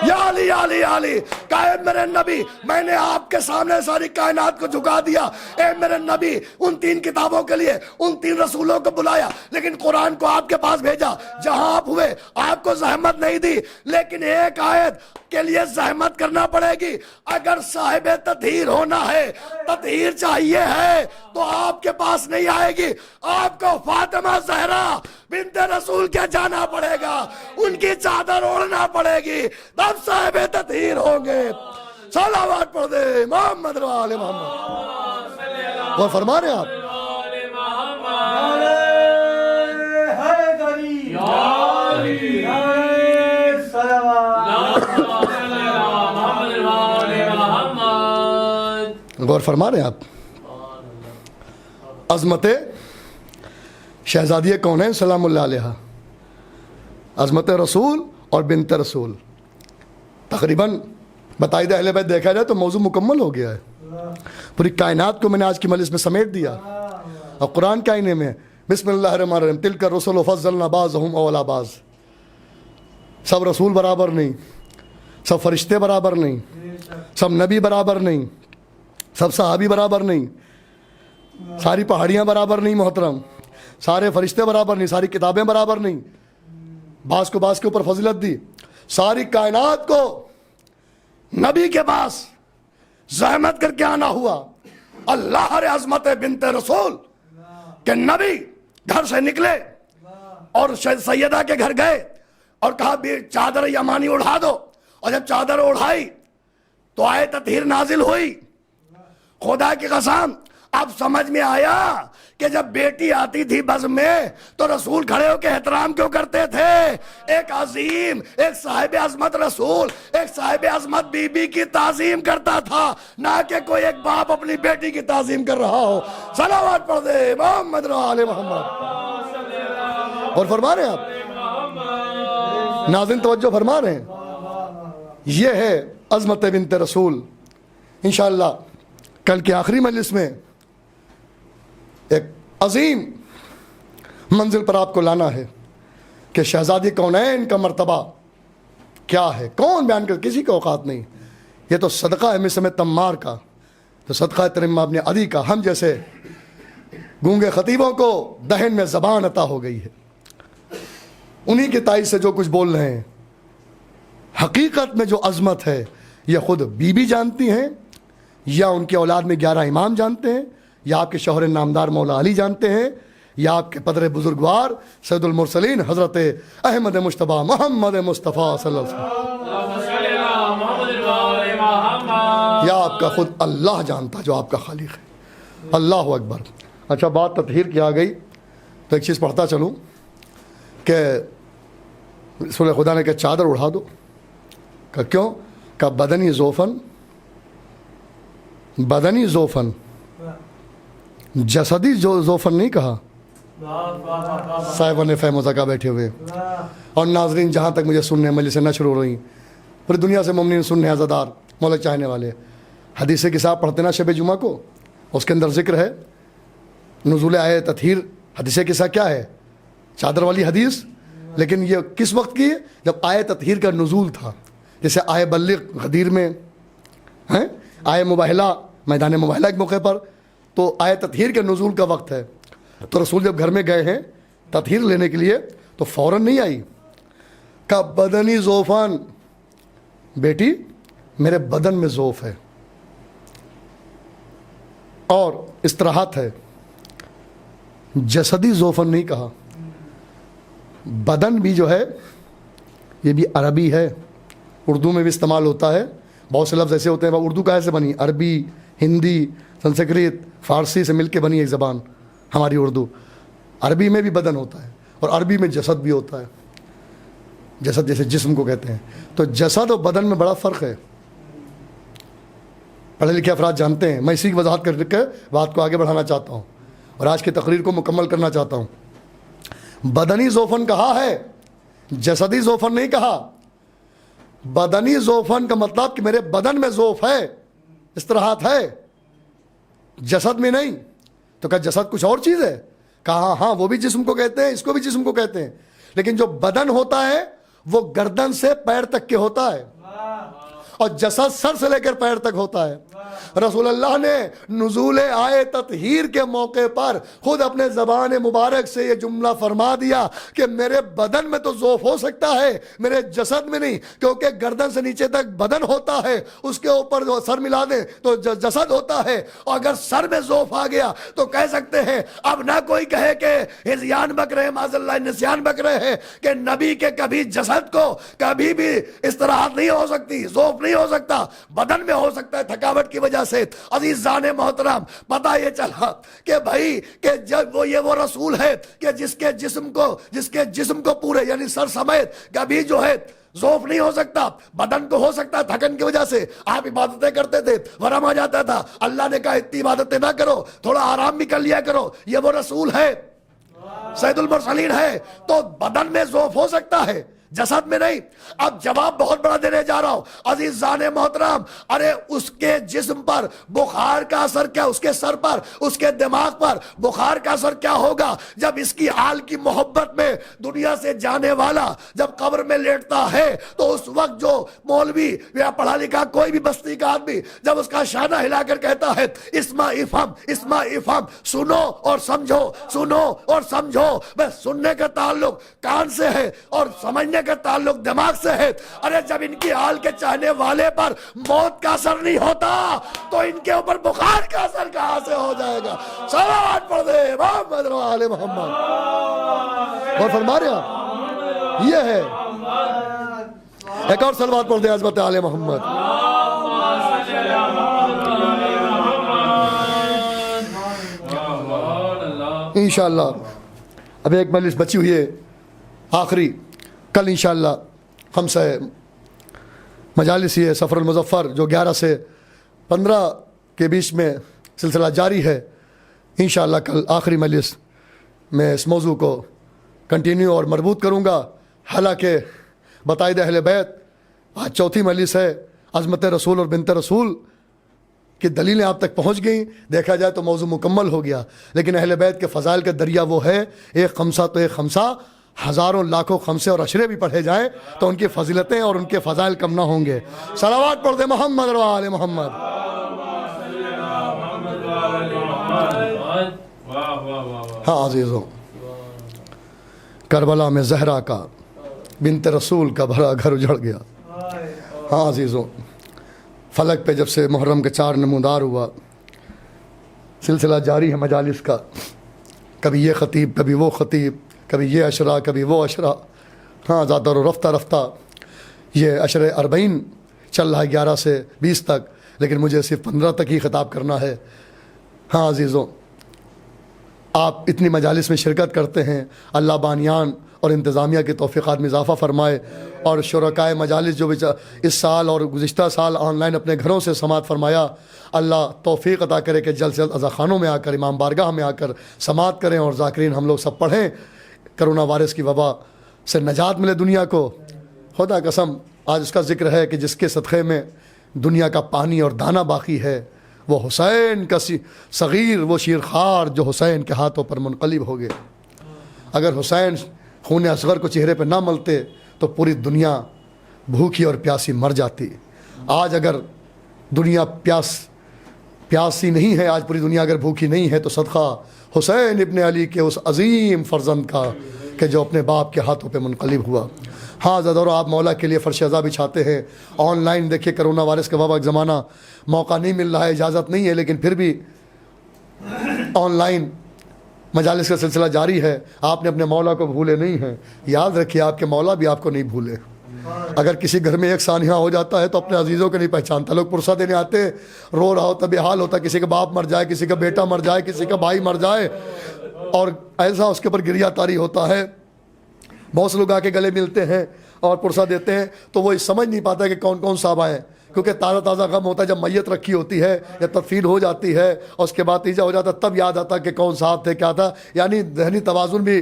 یا علی یا علی یا علی. کہے میرے نبی میں نے آپ کے سامنے ساری کائنات کو جھکا دیا. اے میرے نبی ان 3 کتابوں کے لیے ان 3 رسولوں کو بلایا, لیکن قرآن کو آپ کے پاس بھیجا. جہاں آپ ہوئے آپ کو زحمت نہیں دی, لیکن ایک آیت کے لیے زحمت کرنا پڑے گی. اگر صاحب تطہیر ہونا ہے, تطہیر چاہیے ہے, تو آپ کے پاس نہیں آئے گی. آپ کو فاطمہ زہرا بنت رسول کے جانا پڑے گا, ان کی چادر اوڑھنا پڑے گی, تب صاحب تطہیر ہوں گے. صلوات پڑھ دے محمد و آل محمد. وہ فرما رہے ہیں آپ غور فرما رہے ہیں آپ. عظمت شہزادی کونین سلام اللہ علیہ, عظمت رسول اور بنت رسول, تقریباً بتائی دے اہل بیت دیکھا جائے تو موضوع مکمل ہو گیا ہے. پوری کائنات کو میں نے آج کی مجلس میں سمیٹ دیا. اور قرآن کے آئینے میں بسم اللہ الرحمن الرحیم تلک الرسل فضلنا بعضهم علی بعض. سب رسول برابر نہیں, سب فرشتے برابر نہیں, سب نبی برابر نہیں, سب صحابی برابر نہیں, ساری پہاڑیاں برابر نہیں محترم, سارے فرشتے برابر نہیں, ساری کتابیں برابر نہیں. بعض کو بعض کے اوپر فضیلت دی. ساری کائنات کو نبی کے پاس زحمت کر کے آنا ہوا. اللہ رے عظمت بنت رسول کہ نبی گھر سے نکلے اور سیدہ کے گھر گئے اور کہا چادر یمانی اڑھا دو, اور جب چادر اڑھائی تو آیت تطہیر نازل ہوئی. خدا کی قسم اب سمجھ میں آیا کہ جب بیٹی آتی تھی بزم میں تو رسول کھڑے ہو کے احترام کیوں کرتے تھے. ایک عظیم, ایک صاحب عظمت رسول, ایک صاحب عظمت بی بی کی تعظیم کرتا تھا, نہ کہ کوئی ایک باپ اپنی بیٹی کی تعظیم کر رہا ہو. صلوات پڑھ دے محمد و آل محمد. اور فرما رہے ہیں آپ ناظرین توجہ فرما رہے ہیں, یہ ہے عظمت بنت رسول. انشاءاللہ کل کے آخری مجلس میں ایک عظیم منزل پر آپ کو لانا ہے کہ شہزادی کونین کا مرتبہ کیا ہے. کون بیان کر, کسی کا اوقات نہیں. یہ تو صدقہ ہے مسم تمار کا, تو صدقہ ترمہ ابن عدی کا. ہم جیسے گونگے خطیبوں کو دہن میں زبان عطا ہو گئی ہے, انہی کی تائید سے جو کچھ بول رہے ہیں. حقیقت میں جو عظمت ہے یہ خود بی بی جانتی ہیں, یا ان کے اولاد میں 11 امام جانتے ہیں, یا آپ کے شوہر نامدار مولا علی جانتے ہیں, یا آپ کے پدر بزرگوار سید المرسلین حضرت احمد مجتبیٰ محمد مصطفیٰ صلی اللہ علیہ وسلم, یا آپ کا خود اللہ جانتا جو آپ کا خالق ہے. اللہ اکبر. اچھا بات تطہیر کی آ گئی تو ایک چیز پڑھتا چلوں کہ رسول خدا نے کہ چادر اڑا دو. کہ کیوں؟ کہ بدنی زوفن, بدنی زوفن, جسدی زوفن نہیں کہا. صاحبان فہم و ذکا بیٹھے ہوئے اور ناظرین جہاں تک مجھے سننے مجلسیں نشر ہو رہی, پوری دنیا سے مومنین سننے عزادار مولا چاہنے والے, حدیث کے ساتھ پڑھتے نا شب جمعہ کو, اس کے اندر ذکر ہے نزول آیت تطہیر. حدیث کے ساتھ کیا ہے؟ چادر والی حدیث. لیکن یہ کس وقت کی ہے؟ جب آیت تطہیر کا نزول تھا. جیسے آئے بلغ غدیر میں ہیں, آئے مباہلہ میدان مباہلہ کے موقع پر, تو آیت تطہیر کے نزول کا وقت ہے. تو رسول جب گھر میں گئے ہیں تطہیر لینے کے لیے تو فوراً نہیں آئی. کہ بدنی زوفان, بیٹی میرے بدن میں زوف ہے اور استراحت ہے. جسدی زوفن نہیں کہا. بدن بھی جو ہے یہ بھی عربی ہے, اردو میں بھی استعمال ہوتا ہے. بہت سے لفظ ایسے ہوتے ہیں, اردو کہاں سے بنی؟ عربی, ہندی, سنسکرت, فارسی سے مل کے بنی ایک زبان ہماری اردو. عربی میں بھی بدن ہوتا ہے اور عربی میں جسد بھی ہوتا ہے. جسد جیسے جسم کو کہتے ہیں. تو جسد اور بدن میں بڑا فرق ہے. پڑھے لکھے افراد جانتے ہیں. میں اسی کی وضاحت کر کے بات کو آگے بڑھانا چاہتا ہوں اور آج کی تقریر کو مکمل کرنا چاہتا ہوں. بدنی زوفن کہا ہے, جسدی زوفن نہیں کہا. بدنی زوفن کا مطلب کہ میرے بدن میں زوف ہے, استراحت ہے, جسد میں نہیں. تو کہا جسد کچھ اور چیز ہے؟ کہا ہاں وہ بھی جسم کو کہتے ہیں, اس کو بھی جسم کو کہتے ہیں, لیکن جو بدن ہوتا ہے وہ گردن سے پیر تک کے ہوتا ہے اور جسد سر سے لے کر پیر تک ہوتا ہے. رسول اللہ نے نزول آئے تطہیر کے موقع پر خود اپنے زبان مبارک سے یہ جملہ فرما دیا کہ میرے بدن میں تو ذوف ہو سکتا ہے, میرے جسد میں نہیں, کیونکہ گردن سے نیچے تک بدن ہوتا ہے, اس کے اوپر جو سر ملا دیں تو جسد ہوتا ہے. اور اگر سر میں ذوف آ گیا تو کہہ سکتے ہیں, اب نہ کوئی کہے کہ ہذیان بک رہے, معاذ اللہ نسیان بک رہے ہیں, کہ نبی کے کبھی جسد کو کبھی بھی استراحت نہیں ہو سکتی, ذوف نہیں ہو سکتا, بدن میں ہو سکتا ہے تھکاوٹ کی وجہ سے. عزیزان محترم, پتہ یہ چلا کہ بھائی کہ جب وہ رسول ہے کہ جس کے جسم کو پورے یعنی سر سمیت کبھی جو ہے ذوف نہیں ہو سکتا, بدن کو ہو سکتا ہے تھکن کی وجہ سے. آپ عبادتیں کرتے تھے, ورم آ جاتا تھا, اللہ نے کہا اتنی عبادتیں نہ کرو, تھوڑا آرام بھی کر لیا کرو. یہ وہ رسول ہے, سید المرسلین ہے, تو بدن میں ذوف ہو سکتا ہے, جسد میں نہیں. اب جواب بہت بڑا دینے جا رہا ہوں عزیزان محترم. ارے اس کے جسم پر بخار کا اثر کیا, اس کے سر پر, اس کے دماغ پر بخار کا اثر کیا ہوگا جب اس کی آل کی محبت میں دنیا سے جانے والا جب قبر میں لیٹتا ہے, تو اس وقت جو مولوی یا پڑھا لکھا کوئی بھی بستی کا آدمی جب اس کا شانہ ہلا کر کہتا ہے اسما افہم اسما افہم, سنو اور سمجھو, سنو اور سمجھو, بس سننے کا تعلق کان سے ہے اور سمجھنے کا تعلق دماغ سے ہے. ارے جب ان کی حال کے چاہنے والے پر موت کا اثر نہیں ہوتا تو ان کے اوپر بخار کا اثر کہاں سے ہو جائے گا؟ صلوات پڑھ دے محمد و آل محمد. اور فرما رہے آپ یہ ہے, ایک اور صلوات پڑھ دے عظمت آل محمد. انشاءاللہ اب ایک مجلس بچی ہوئی ہے آخری, کل انشاءاللہ ہم سے مجالس یہ سفر المظفر جو 11 سے 15 کے بیچ میں سلسلہ جاری ہے. انشاءاللہ کل آخری مجلس میں اس موضوع کو کنٹینیو اور مربوط کروں گا. حالانکہ بتائید اہل بیت آج چوتھی مجلس ہے, عظمت رسول اور بنت رسول کی دلیلیں آپ تک پہنچ گئیں. دیکھا جائے تو موضوع مکمل ہو گیا, لیکن اہل بیت کے فضائل کا دریا وہ ہے, ایک خمسہ تو ایک خمسہ, ہزاروں لاکھوں خمسے اور عشرے بھی پڑھے جائیں تو ان کی فضیلتیں اور ان کے فضائل کم نہ ہوں گے. صلوات پڑھ دے محمد و آل محمد. ہاں عزیزوں, کربلا میں زہرا کا بنت رسول کا بھرا گھر اجڑ گیا. ہاں عزیزوں, فلک پہ جب سے محرم کے 4 نمودار ہوا, سلسلہ جاری ہے مجالس کا, کبھی یہ خطیب کبھی وہ خطیب, کبھی یہ عشرہ کبھی وہ عشرہ. ہاں زیادہ رفتہ رفتہ یہ عشر 40 چل رہا ہے 11 سے 20 تک, لیکن مجھے صرف 15 تک ہی خطاب کرنا ہے. ہاں عزیزوں, آپ اتنی مجالس میں شرکت کرتے ہیں, اللہ بانیان اور انتظامیہ کے توفیقات میں اضافہ فرمائے, اور شرکائے مجالس جو اس سال اور گزشتہ سال آن لائن اپنے گھروں سے سماعت فرمایا, اللہ توفیق عطا کرے کہ جلد سے جلد عزاخانوں میں آ کر امام بارگاہ میں آ کر سماعت کریں, اور ذاکرین ہم لوگ سب پڑھیں, کرونا وائرس کی وبا سے نجات ملے دنیا کو. خدا قسم آج اس کا ذکر ہے کہ جس کے صدقے میں دنیا کا پانی اور دانہ باقی ہے, وہ حسین کا صغیر, وہ شیرخوار جو حسین کے ہاتھوں پر منقلب ہو گئے. اگر حسین خون اصغر کو چہرے پہ نہ ملتے تو پوری دنیا بھوکی اور پیاسی مر جاتی. آج اگر دنیا پیاسی نہیں ہے, آج پوری دنیا اگر بھوکی نہیں ہے, تو صدقہ حسین ابن علی کے اس عظیم فرزند کا کہ جو اپنے باپ کے ہاتھوں پہ منقلب ہوا. ہاں زدور آپ مولا کے لیے فرش عزا بچھاتے ہیں. آن لائن دیکھیے, کرونا وائرس کا وبا زمانہ, موقع نہیں مل رہا ہے, اجازت نہیں ہے, لیکن پھر بھی آن لائن مجالس کا سلسلہ جاری ہے. آپ نے اپنے مولا کو بھولے نہیں ہیں, یاد رکھیے آپ کے مولا بھی آپ کو نہیں بھولے. اگر کسی گھر میں ایک سانحہ ہو جاتا ہے تو اپنے عزیزوں کو نہیں پہچانتا. لوگ پرسہ دینے آتے, رو رہا ہوتا, بے حال ہوتا, کسی کا باپ مر جائے, کسی کا بیٹا مر جائے, کسی کا بھائی مر جائے, اور ایسا اس کے اوپر گریہ طاری ہوتا ہے. بہت سے لوگ آ کے گلے ملتے ہیں اور پرسہ دیتے ہیں تو وہ سمجھ نہیں پاتا کہ کون کون صاحب آئے ہیں، کیونکہ تازہ تازہ غم ہوتا ہے. جب میت رکھی ہوتی ہے یا تدفین ہو جاتی ہے اور اس کے بعد تیجا ہو جاتا ہے تب یاد آتا کہ کون صاحب تھے کیا تھا. یعنی ذہنی توازن بھی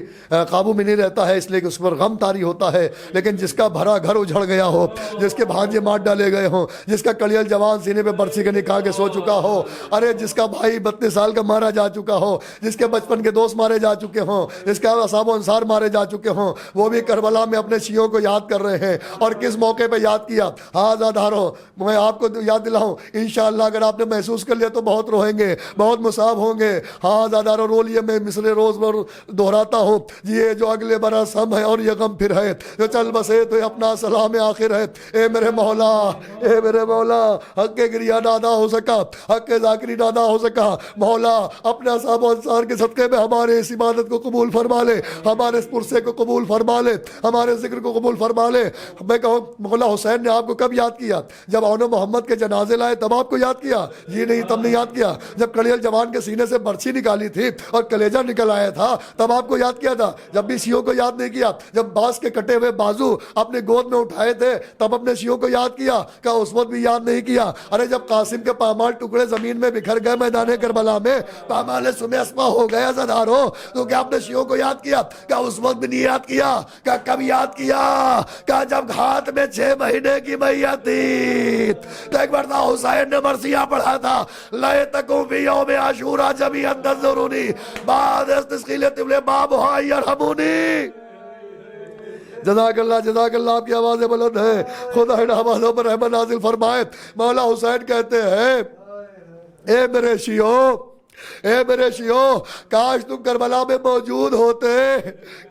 قابو میں نہیں رہتا ہے، اس لیے کہ اس پر غم طاری ہوتا ہے. لیکن جس کا بھرا گھر اجڑ گیا ہو، جس کے بھانجے مار ڈالے گئے ہوں، جس کا کلیل جوان سینے پہ برسی کے نکال کے سو چکا ہو، ارے جس کا بھائی 32 سال کا مارا جا چکا ہو، جس کے بچپن کے دوست مارے جا چکے ہوں، جس کے اصحاب و انصار مارے جا چکے ہوں، وہ بھی کربلا میں اپنے شیعوں کو یاد کر رہے ہیں. اور کس موقع پہ یاد کیا؟ آزاداروں، میں آپ کو یاد دلاؤں انشاءاللہ اگر آپ نے محسوس کر لیا تو بہت روئیں گے، بہت مصاب ہوں گے. ہاں آزاداروں رو لیے، میں مثل روز بر دہراتا ہوں، یہ جو اگلے برس ہم ہے اور یہ غم پھر ہے، جو چل بسے تو اپنا سلام آخر ہے. اے میرے مولا، اے میرے مولا، حق گریہ نادا ہو سکا، حق ذاکری نادا ہو سکا. مولا اپنے اصحاب و انصار کے صدقے میں ہمارے اس عبادت کو قبول فرما لے، ہمارے اس پرسے کو قبول فرما لے، ہمارے ذکر کو قبول فرما لے. میں کہوں مولا حسین نے آپ کو کب یاد کیا؟ جب اون محمد کے جنازے لائے تب آپ کو یاد کیا؟ جی نہیں، تب نہیں یاد کیا. جب کلیل جوان کے سینے سے برچھی نکالی تھی اور کلیجہ نکل آیا تھا تب آپ کو یاد کیا تھا. جب بھی شیعوں کو یاد نہیں کیا. جب باس کے کٹے ہوئے بازو اپنے گود میں اٹھائے تھے تب اپنے شیعوں کو یاد کیا؟ کہ اس وقت بھی یاد نہیں کیا. ارے جب قاسم کے پامال ٹکڑے زمین میں بکھر گئے میدان کربلا میں، پامال سمے اسما ہو گیا زدارو، تو کیا اپنے شیعوں کو یاد کیا؟ کہ اس وقت بھی نہیں یاد کیا؟ کہ کب یاد کیا؟ کہ جب ہاتھ میں 6 مہینے کی میت تھی تو ایک بار حسین نے مرثیہ پڑھا تھا، لَيْتَكُمْ فِي يَوْمِ عَاشُورَا جَمِيعًا تَنظُرُونِي بَعْدَ اسْتِسْقِيلِ الطِّفْلِ بَابُهَا يَرْحَمُونِي. جزاک اللہ، جزاک اللہ. آپ کی آوازیں بلند ہیں، خدا ان آوازوں پر رحمت نازل فرمائے. مولا حسین کہتے ہیں اے میرے شیعوں، اے میرے شیعوں، کاش تم کربلا میں موجود ہوتے.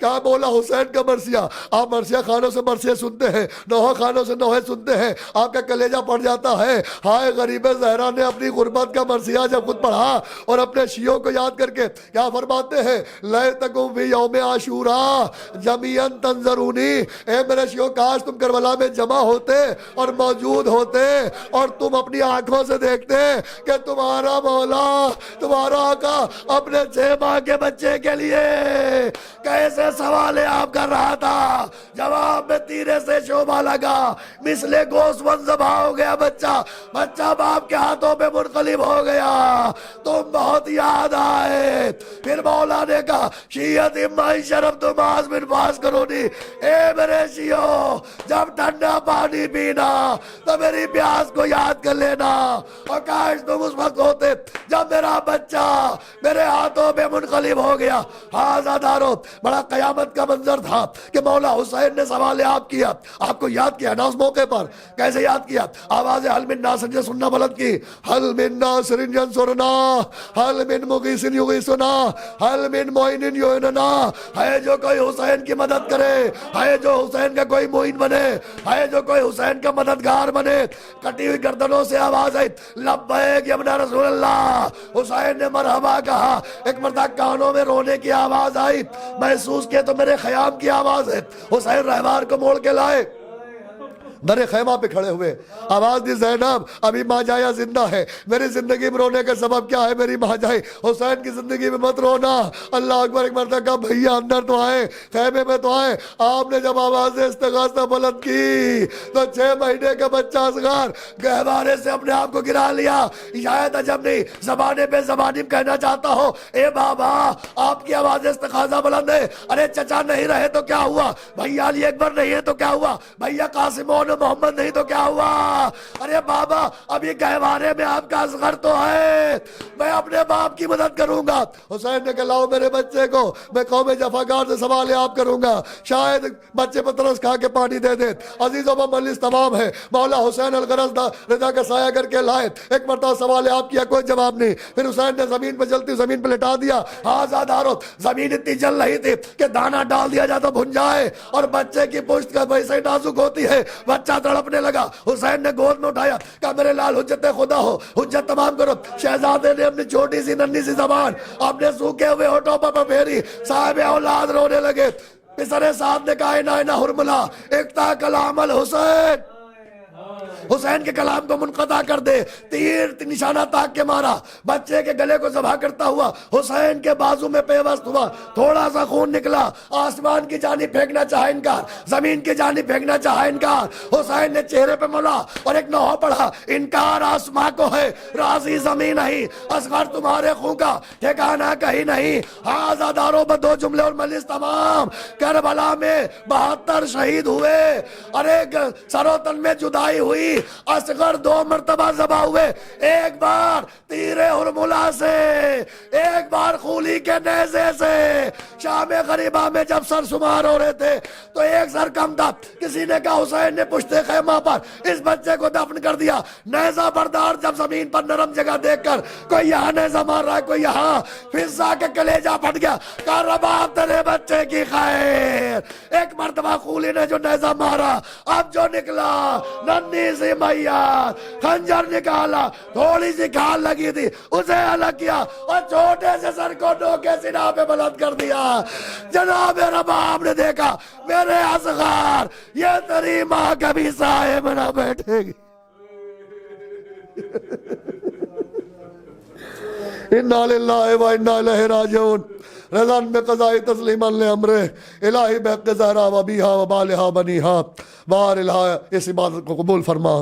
کہا مولا حسین کا مرثیہ. آپ مرثیہ خانوں سے مرثیہ سنتے ہیں، نوحہ خانوں سے نوحے سنتے ہیں، آپ کا کلیجہ پڑ جاتا ہے. ہائے غریب زہرا نے اپنی غربت کا مرثیہ جب خود پڑھا اور اپنے شیعوں کو یاد کر کے کیا فرماتے ہیں؟ لَيْتَكُمْ فِي يَوْمِ عَاشُورَا جَمِيعًا تَنظُرُونِي. اے میرے شیعوں، کاش تم کربلا میں جمع ہوتے اور موجود ہوتے اور تم اپنی آنکھوں سے دیکھتے کہ تمہارا مولا، تمہارا آقا اپنے 6 ماہ کے بچے کے لیے کیسے سوالیں آپ کر رہا تھا. جواب میں تیرے سے شعبہ لگا، مثل گوشت ذبح ہو گیا بچہ باپ کے ہاتھوں پہ منقلب ہو گیا. تم بہت یاد آئے. پھر مولا نے کہا شیعت امائی شرف تم آز من فاس کرونی. اے میرے شیعوں، جب ٹھنڈا پانی پینا تو میری پیاس کو یاد کر لینا. اور کاش تم اس وقت ہوتے جب میرا بچہ میرے ہاتھوں پہ منقلب ہو گیا. آزادارو، بڑا قیامت کا منظر تھا کہ مولا حسین نے سوال آپ کیا، آپ کو یاد کیا نا اس موقع پر. کیسے یاد کیا؟ آواز حل من ناصر نے سننا بلند کی، حل من ناصر ینصرنا، حل من مغیث یغیثنا، حل من معین یعیننا. ہے جو کوئی حسین کی مدد کرے، ہے جو حسین کا کوئی معین بنے، ہے جو کوئی حسین کا مددگار بنے. کٹی ہوئی گردنوں سے آواز آئی، لبیک یا رسول اللہ. حسین نے مرحبا کہا. ایک مرتبہ کانوں میں رونے کی آواز آئی، محسوس کیا تو میرے خیام کی آواز ہے. حسین رہبار کو موڑ کے لائے، در خیمہ پہ کھڑے ہوئے. آواز دی، زینب ابھی ماں جایا زندہ ہے. میری زندگی میں رونے کا سبب کیا ہے؟ میری ماں جائے. حسین کی زندگی میں مت رونا. اللہ اکبر. ایک مرتبہ کہا بھیا اندر تو آئے، خیمے میں تو آئے. آپ نے جب آواز استغاثہ بلند کی تو 6 مہینے کا بچہ اصغر گہوارے سے اپنے آپ کو گرا لیا. شاید عجب نہیں، زبانے پہ زبانی کہنا چاہتا ہو، اے بابا آپ کی آواز استغاثہ بلند ہے. ارے چچا نہیں رہے تو کیا ہوا؟ بھیا علی اکبر نہیں ہے تو کیا ہوا؟ بھیا قاسم محمد نہیں تو کیا ہوا؟ ارے بابا ابھی گہوارے میں آپ کا اصغر تو ہے، میں اپنے باپ کی مدد کروں گا. حسین نے کہا لاؤ میرے بچے کو، میں قوم جفاکار سے سوال آپ کروں گا، شاید بچے پر ترس کھا کے پانی دے دے. عزیزوں پر مجلس تمام ہے. مولا حسین الغرض رضا کا سایہ کر کے لائے. ایک مرتبہ سوال آپ کیا، کوئی جواب نہیں. پھر حسین نے زمین پہ جلتی زمین پہ لٹا دیا. آزادارو، زمین اتنی جل رہی تھی کہ دانا ڈال دیا جاتا بھن جائے، اور بچے کی پشت کا ویسے ہی نازک ہوتی ہے. بچہ تڑپنے لگا. حسین نے گود میں اٹھایا، کہا میرے لال حجت خدا ہو، حجت تمام کرو. شہزادے نے اپنی چھوٹی سی ننھی سی زبان اپنے سوکھے ہوئے ہونٹوں پر پھیری. صاحب اولاد رونے لگے. پسر سعد نے کہا اینا حرملہ اکتا کلام الحسین. حسین کے کلام کو منقطع کر دے. تیر نشانہ تاک کے مارا, بچے کے گلے کو ذبح کرتا ہوا حسین کے بازو میں پیوست ہوا, تھوڑا سا خون نکلا, آسمان کی جانب پھینکنا چاہا انکار, زمین کی جانب پھینکنا چاہا انکار. حسین نے چہرے پہ ملا اور ایک نوحہ پڑھا, انکار آسمان کو ہے راضی زمین نہیں, اصغر تمہارے خون کا ٹھکانہ کہیں نہیں. ہاں دارو بدو جملے اور مجلس تمام. کربلا میں 72 شہید ہوئے, ارے سرو تن میں جدائی ہوئی, اصغر 2 مرتبہ ذبح ہوئے, ایک بار تیر ہرملا سے, ایک بار خولی کے نیزے سے. شام غریبہ میں جب سر شمار ہو رہے تھے تو ایک سر کم تھا, کسی نے کہا حسین نے پشت خیمہ پر اس بچے کو دفن کر دیا. نیزہ بردار جب زمین پر نرم جگہ دیکھ کر کوئی یہاں نیزہ مار رہا ہے کوئی یہاں, فضا کے کلیجہ پھٹ گیا, کہا رباب تیرے بچے کی خیر. ایک مرتبہ خولی نے جو نیزہ مارا, اب جو نکلا ننھی سی میت, خنجر نکالا, تھوڑی سی کھال لگی تھی اسے الگ کیا اور چھوٹے سے سر کو ڈوکے سینہ پہ بلند کر دیا. جناب رباب نے دیکھا میرے اصغر یہ تیری ماں کبھی سائے میں نہ بیٹھے گی. اِنَّا لِلَّهِ وَإِنَّا إِلَيْهِ راجعون. رضان میں قضائی تسلیما لامرے الہی بحق زہرا و بیہا و بالہا بنیہا. بار الہا اس عبادت کو قبول فرما,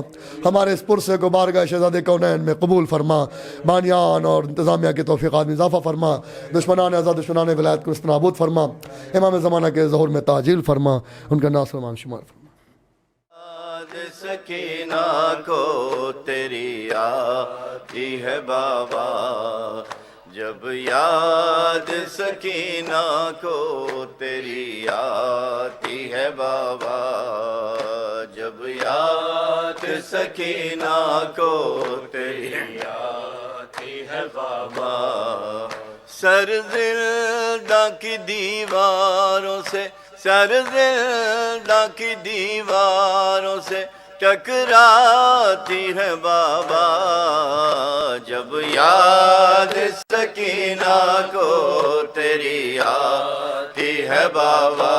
ہمارے اس پرسے کو بارگاہ شہزادے کونین میں قبول فرما, بانیان اور انتظامیہ کی توفیقات میں اضافہ فرما, دشمنان آزاد دشمنان ولایت کو نابود فرما, امام زمانہ کے ظہور میں تعجیل فرما, ان کا ناصر امام شمار فرما. سکینہ کو تیری آتی ہے بابا, جب یاد سکینہ کو تیری آتی ہے بابا, جب یاد سکینہ کو تیری آتی ہے بابا. سر زندہ کی دیواروں سے, سر زندہ کی دیواروں سے ٹکراتی ہے بابا, جب یاد سکینہ کو تیری آتی ہے بابا,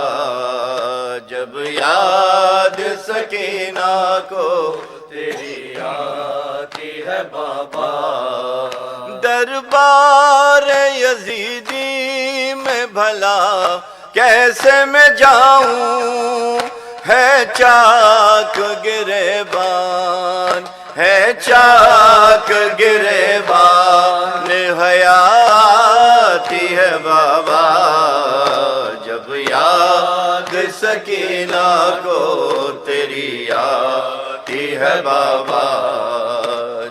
جب یاد سکینہ کو تیری آتی ہے بابا. دربار یزیدی میں بھلا کیسے میں جاؤں, ہے چاک گریبان, ہے چاک گریبان حیاتی ہے بابا, جب یاد سکینہ کو تیری آتی ہے بابا,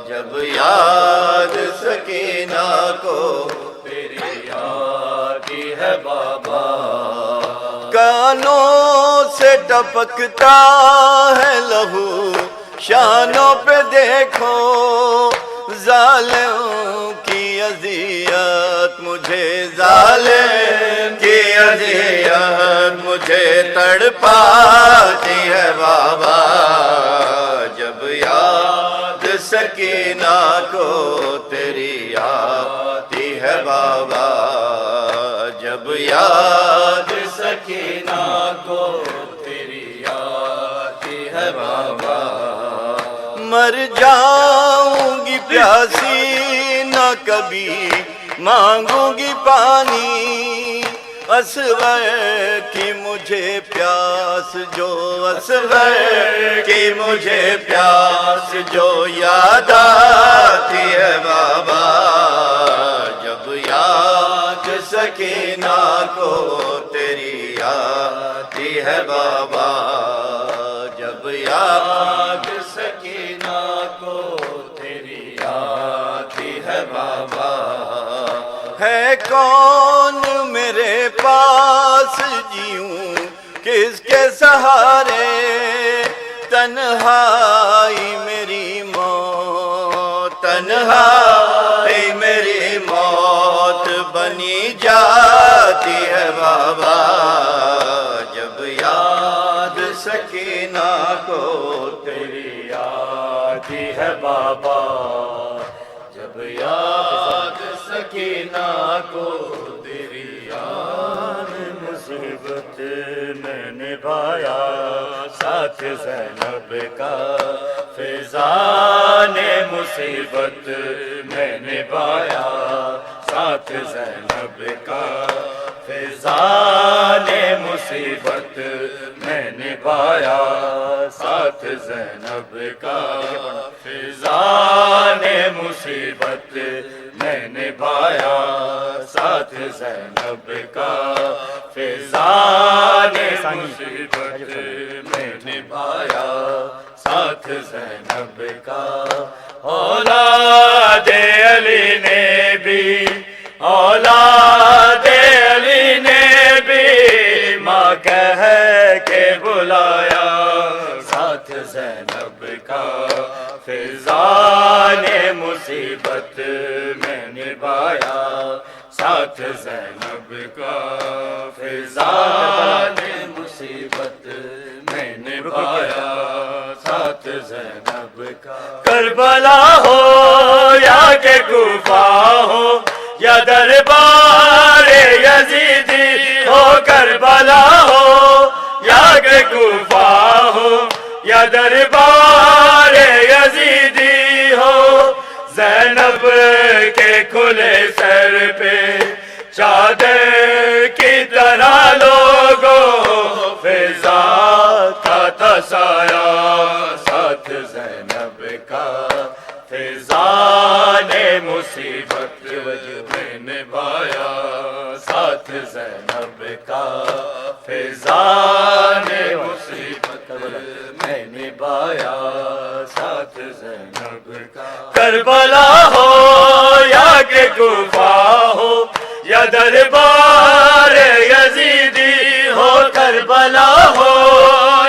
جب یاد سکینہ کو تیری آتی ہے بابا. کانوں سے ٹپکتا ہے لہو, شانوں پہ دیکھو ظالم کی اذیت, مجھے ظالم کی اذیت مجھے تڑپاتی ہے بابا, جب یاد سکینہ کو تیری آتی ہے بابا, جب یاد سکینہ کو تیری آتی ہے بابا. مر جاؤں گی پیاسی نہ کبھی مانگوں گی پانی, اصغر کی مجھے پیاس جو, اصغر کی مجھے پیاس جو یاد آتی ہے بابا, جب یاد سکینہ کو تیری آتی ہے بابا, جب یاد سکینہ کو تیری آتی ہے بابا. ہے کون میرے پاس جیوں کس کے سہارے, تنہائی میری موت, تنہائی میری موت بنی جاتی ہے بابا, جب یاد سکینہ کو تیری آتی ہے بابا, جب یاد سکینہ کو تیری آن مصیبت میں نبھایا ساتھ زینب کا، فضان مصیبت میں نبھایا ساتھ زینب کا، فضان مصیبت میں نبھایا ساتھ زینب کا، فضان مصیبت میں نبھایا ساتھ زینب کا، فضان مصیبت میں نبھایا ساتھ زینب کا، اولاد علی نے بھی، اولاد علی نے بھی ماں کہہ کے بلایا ساتھ زینب کا، فضان مصیبت میں نبھایا ساتھ زینب کا، فضان مصیبت میں نبھایا ساتھ زینب کا، کربلا ہو یا کہ کوفہ ہو یا دربار یزیدی ہو، کربلا ہو یا کہ کوفہ ہو یا دربار یزیدی ہو، زینب کے کھلے سر پہ چادر کی طرح لوگوں فضا کا سایہ ساتھ زینب کا، فضان مصیبت میں نبھایا ساتھ زینب کا، فضان مصیبت میں نبھایا ساتھ زینب کا، کربلا ہو یا کہ کوفہ ہو یا دربار یزیدی ہو، کربلا ہو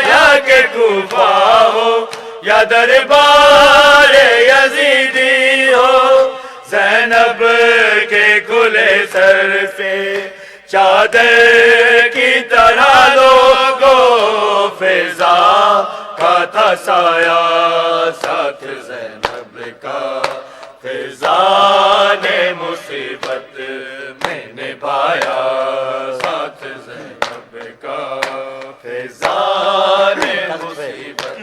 یا کہ کوفہ ہو یا دربار یزیدی ہو، زینب کے کھلے سر سے چادر کی طرح لوگوں فضا کا تھا سایہ ساتھ زینب کا، فضان مصیبت میں نبھایا ساتھ زینب کا، فضان مصیبت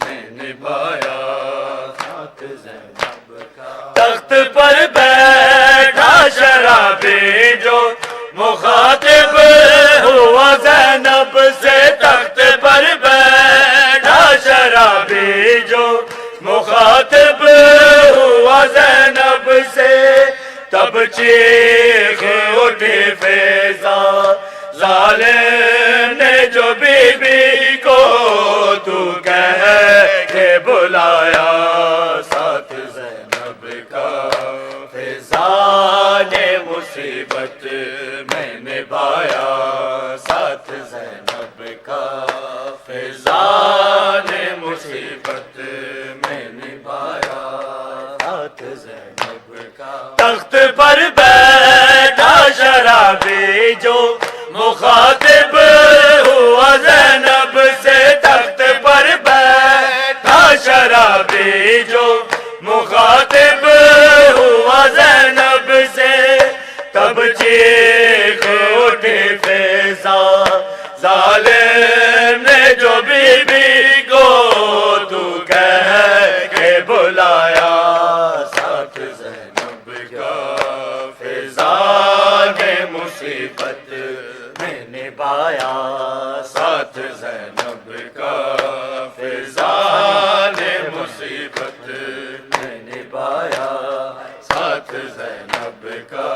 میں نبھایا ساتھ زینب کا، تخت پر بیٹھا شرابی جو مخاطب ہوا زینب سے، تخت پر بیٹھا شرابی جو مخاطب ہوا زینب سے، تب چیخ اٹھی فضا ظالم نے جو بی بی کو تو کہہ کے بلایا ساتھ زینب کا، فضان مصیبت میں نبھایا ساتھ زینب کا، فضان مصیبت میں نبھایا ساتھ زینب کا، تخت پر بیٹھا شرابی جو مخاطب ہوا زینب سے، تخت پر بیٹھا شرابی جو مخاطب ہوا زینب سے، تب چیخ اٹھی فضا ظالم نے جو بی بی کو تو کہہ کے بلایا ساتھ زینب کا، فضان مصیبت میں نبھایا ساتھ زینب کا، فضان مصیبت میں نبھایا ساتھ زینب کا،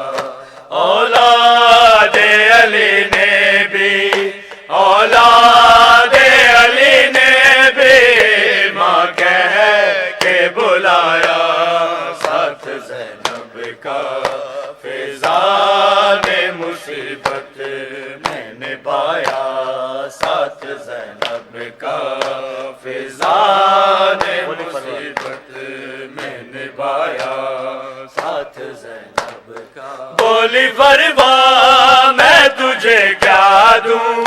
اولاد علی نے بھی، اولاد علی نے بھی ماں کہہ کے بلایا ساتھ زینب کا، فضان مصیبت میں نبھایا ساتھ زینب کا، فضان مصیبت میں نبھایا ساتھ زینب کا، بولی فرما میں تجھے کیا دوں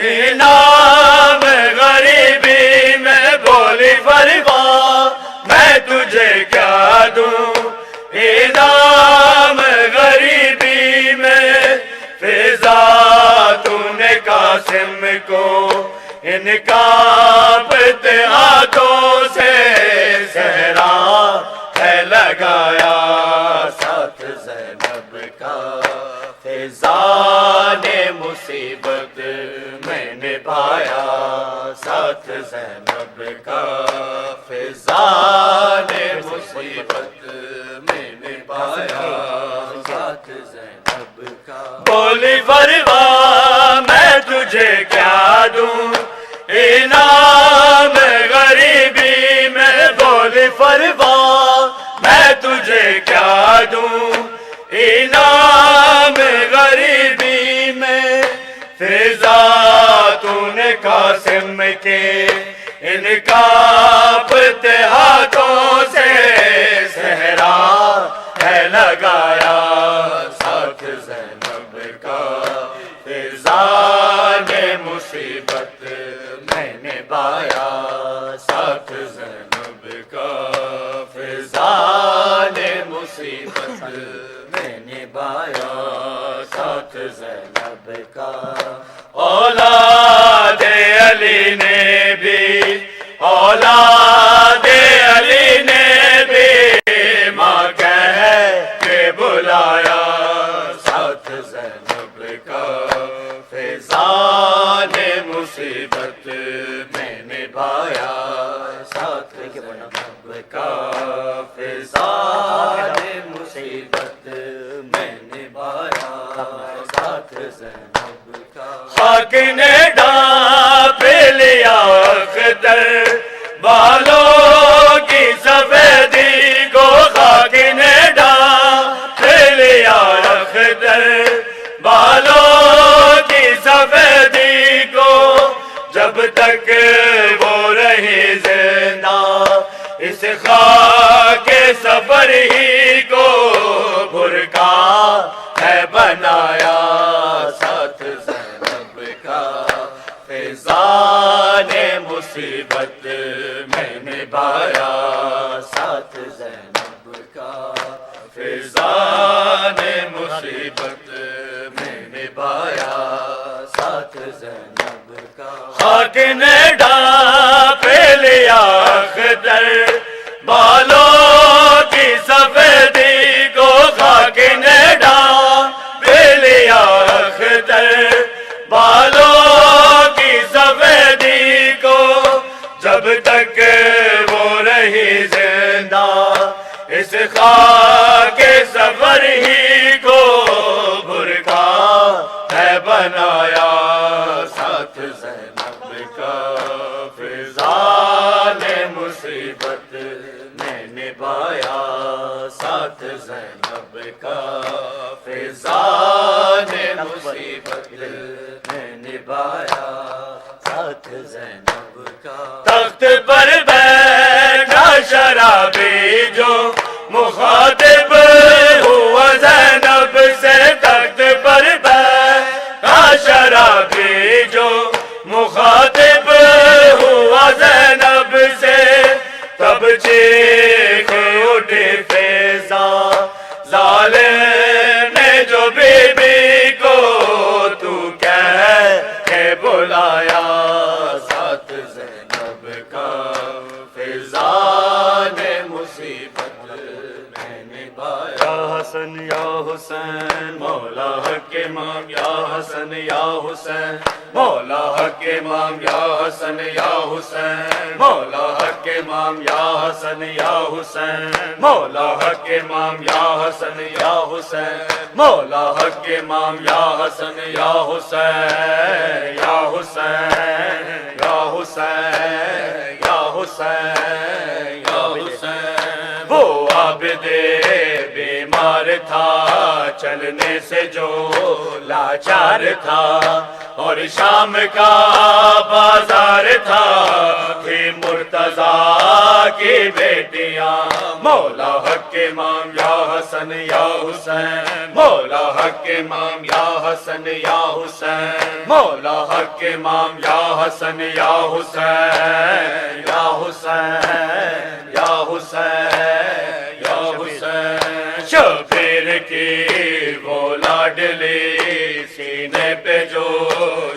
انعام غریبی میں، بولی فرما میں تجھے کیا دوں انعام غریبی میں، فضا تو نے کہا قاسم کو ان کانپتے ہاتھوں سے صحرا ہے لگایا، ساتھ زینب کا فیضان مصیبت میں نبھایا، ساتھ زینب کا فیضان مصیبت میں نبھایا، ساتھ زینب کا۔ بولی فرما میں تجھے کیا دوں انعام غریبی میں، بولی فرما میں تجھے کیا دوں انعام غریبی میں، فضا تو نے قاسم کے ان کانپتے ہاتھوں سے صحرا ہے لگایا، ساتھ زینب کا فیضان مصیبت میں نبھایا، ساتھ زینب کا فیضان مصیبت میں نبھایا، ساتھ زینب کا۔ اولاد علی نے بھی، اولاد علی نے بھی ماں کہہ کے بلایا، ساتھ زینب کا فیضان مصیبت میں نبھایا، ساتھ زینب کا فیضان مصیبت میں نبھایا، ساتھ زینب کا۔ خاک نے ڈھانپ لیا اختر بالوں کی سفیدی کو، خاک نے ڈھانپ لیا اختر بالوں کی سفیدی کو، جب تک وہ رہی زندہ اس خاک سفر ہی کو برقع ہے بنایا، ساتھ زینب کا فیضان مصیبت میں نبھایا، ساتھ زینب کا فیضان مصیبت میں نبھایا، ساتھ زینب کا۔ خاک نے ڈھانپ لیا اختر بالوں کی سفیدی کو، خاک نے ڈھانپ لیا اختر بالوں کی سفیدی کو، جب تک وہ رہی زندہ اس خاک سفر ہی کو برقع ہے بنایا، ساتھ زینب کا فیضان مصیبت میں نبھایا، ساتھ زینب کا فیضان مصیبت میں نبھایا، ساتھ زینب کا۔ تخت پر بیٹھا شرابی جو مخاطب ہوا زینب سے، تخت پر بیٹھا شرابی جو مخاطب ہوا زینب سے، تب چیخ اٹھی فیضا ظالم نے جو بی بی کو تو کہہ کے بلایا، ساتھ زینب کا فیضان مصیبت میں نبھایا، یا حسن یا حسین مولا حق امام، یا حسن یا حسین مولا حق امام، یا حسن یا حسین مولا حق امام، یا حسن یا حسین مولا حق امام، یا حسن یا حسین مولا حق امام، یا حسن یا حسین یا حسین یا حسین یا حسین یا حسین۔ وہ عابد بیمار تھا چلنے سے جو لاچار تھا، اور شام کا بازار تھا، تھی مرتضیٰ کی بیٹیاں، مولا حق امام یا حسن یا حسین مولا حق امام یا حسن یا حسین مولا حق امام یا حسن یا حسین یا حسین یا حسین یا حسین، شبیر کی بولا لاڈلی سینے پہ جو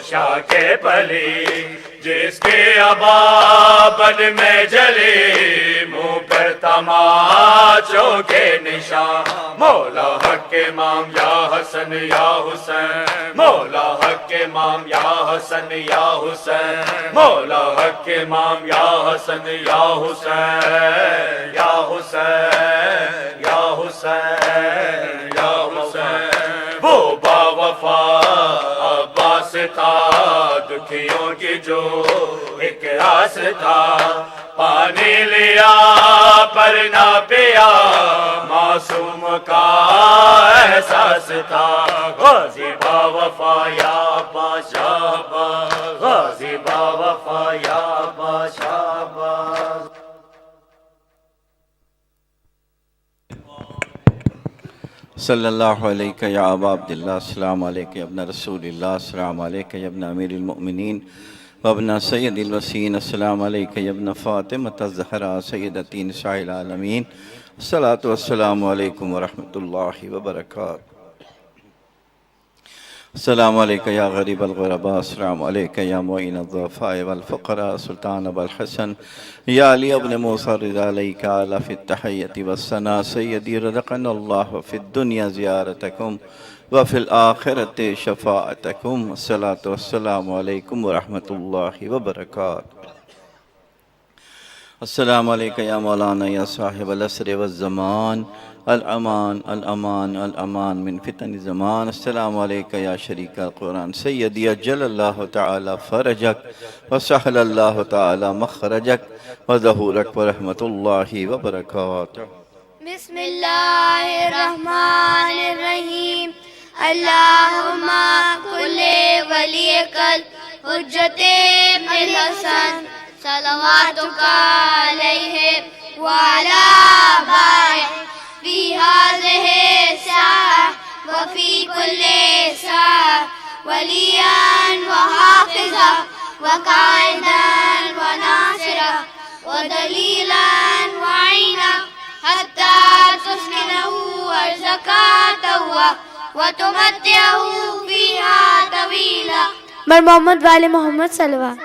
شاہ کے پلی جس کے ابابن میں جلی منہ پر تماچوں کے نشان مولا حق امام یا حسن یا حسین مولا حق امام یا حسن یا حسین مولا حق امام یا حسن یا حسین یا حسین یا حسین یا حسین وہ با وفا عباس تھا دکھیوں کی جو ایک آس تھا پانی لیا پر نہ پیا معصوم کا احساس تھا غازی با وفا یا بادشاہ باز غازی با وفا یا بادشاہ باز صلی اللہ علیہ یا ابا عبداللہ السلام علیکہ یا ابن رسول اللہ السلام علیکہ یا ابن امیر المؤمنین وابن سید الوسین السلام علیکہ یا ابن فاطمہ الزہرا سیدتی نساء العالمین الصلاۃ والسلام علیکم ورحمۃ اللہ وبرکاتہ السلام علیکہ یا غریب الغرباء السلام علیکہ یا معین الضعفاء والفقراء سلطان ابو الحسن یا علی ابن موسیٰ رضا علیکہ علی فی التحیت والثناء سیدی رزقنا اللہ فی الدنیا زیارتکم وفی الآخرت شفاعتکم الصلاۃ والسلام علیکم ورحمۃ اللہ وبرکاتہ السلام علیکہ یا مولانا یا صاحب العصر والزمان الامان الامان الامان من فتن الزمان السلام علیکہ یا شریک القرآن سیدی اجل اللہ تعالی فرجک وسہل اللہ تعالی مخرجک وظہورک ورحمۃ اللہ وبرکاتہ بسم اللہ الرحمن الرحیم اللہم کل ولیک الحجت ابن الحسن صلواتک علیہ وعلی آبائہ فی هذه الساعة وفي كل ساعة وليا وحافظا وقائدا وناصرا ودليلا وعينا حتى تسكنه أرضك طوعا وتمتعه فيها طويلا بر محمد وآل محمد صلوات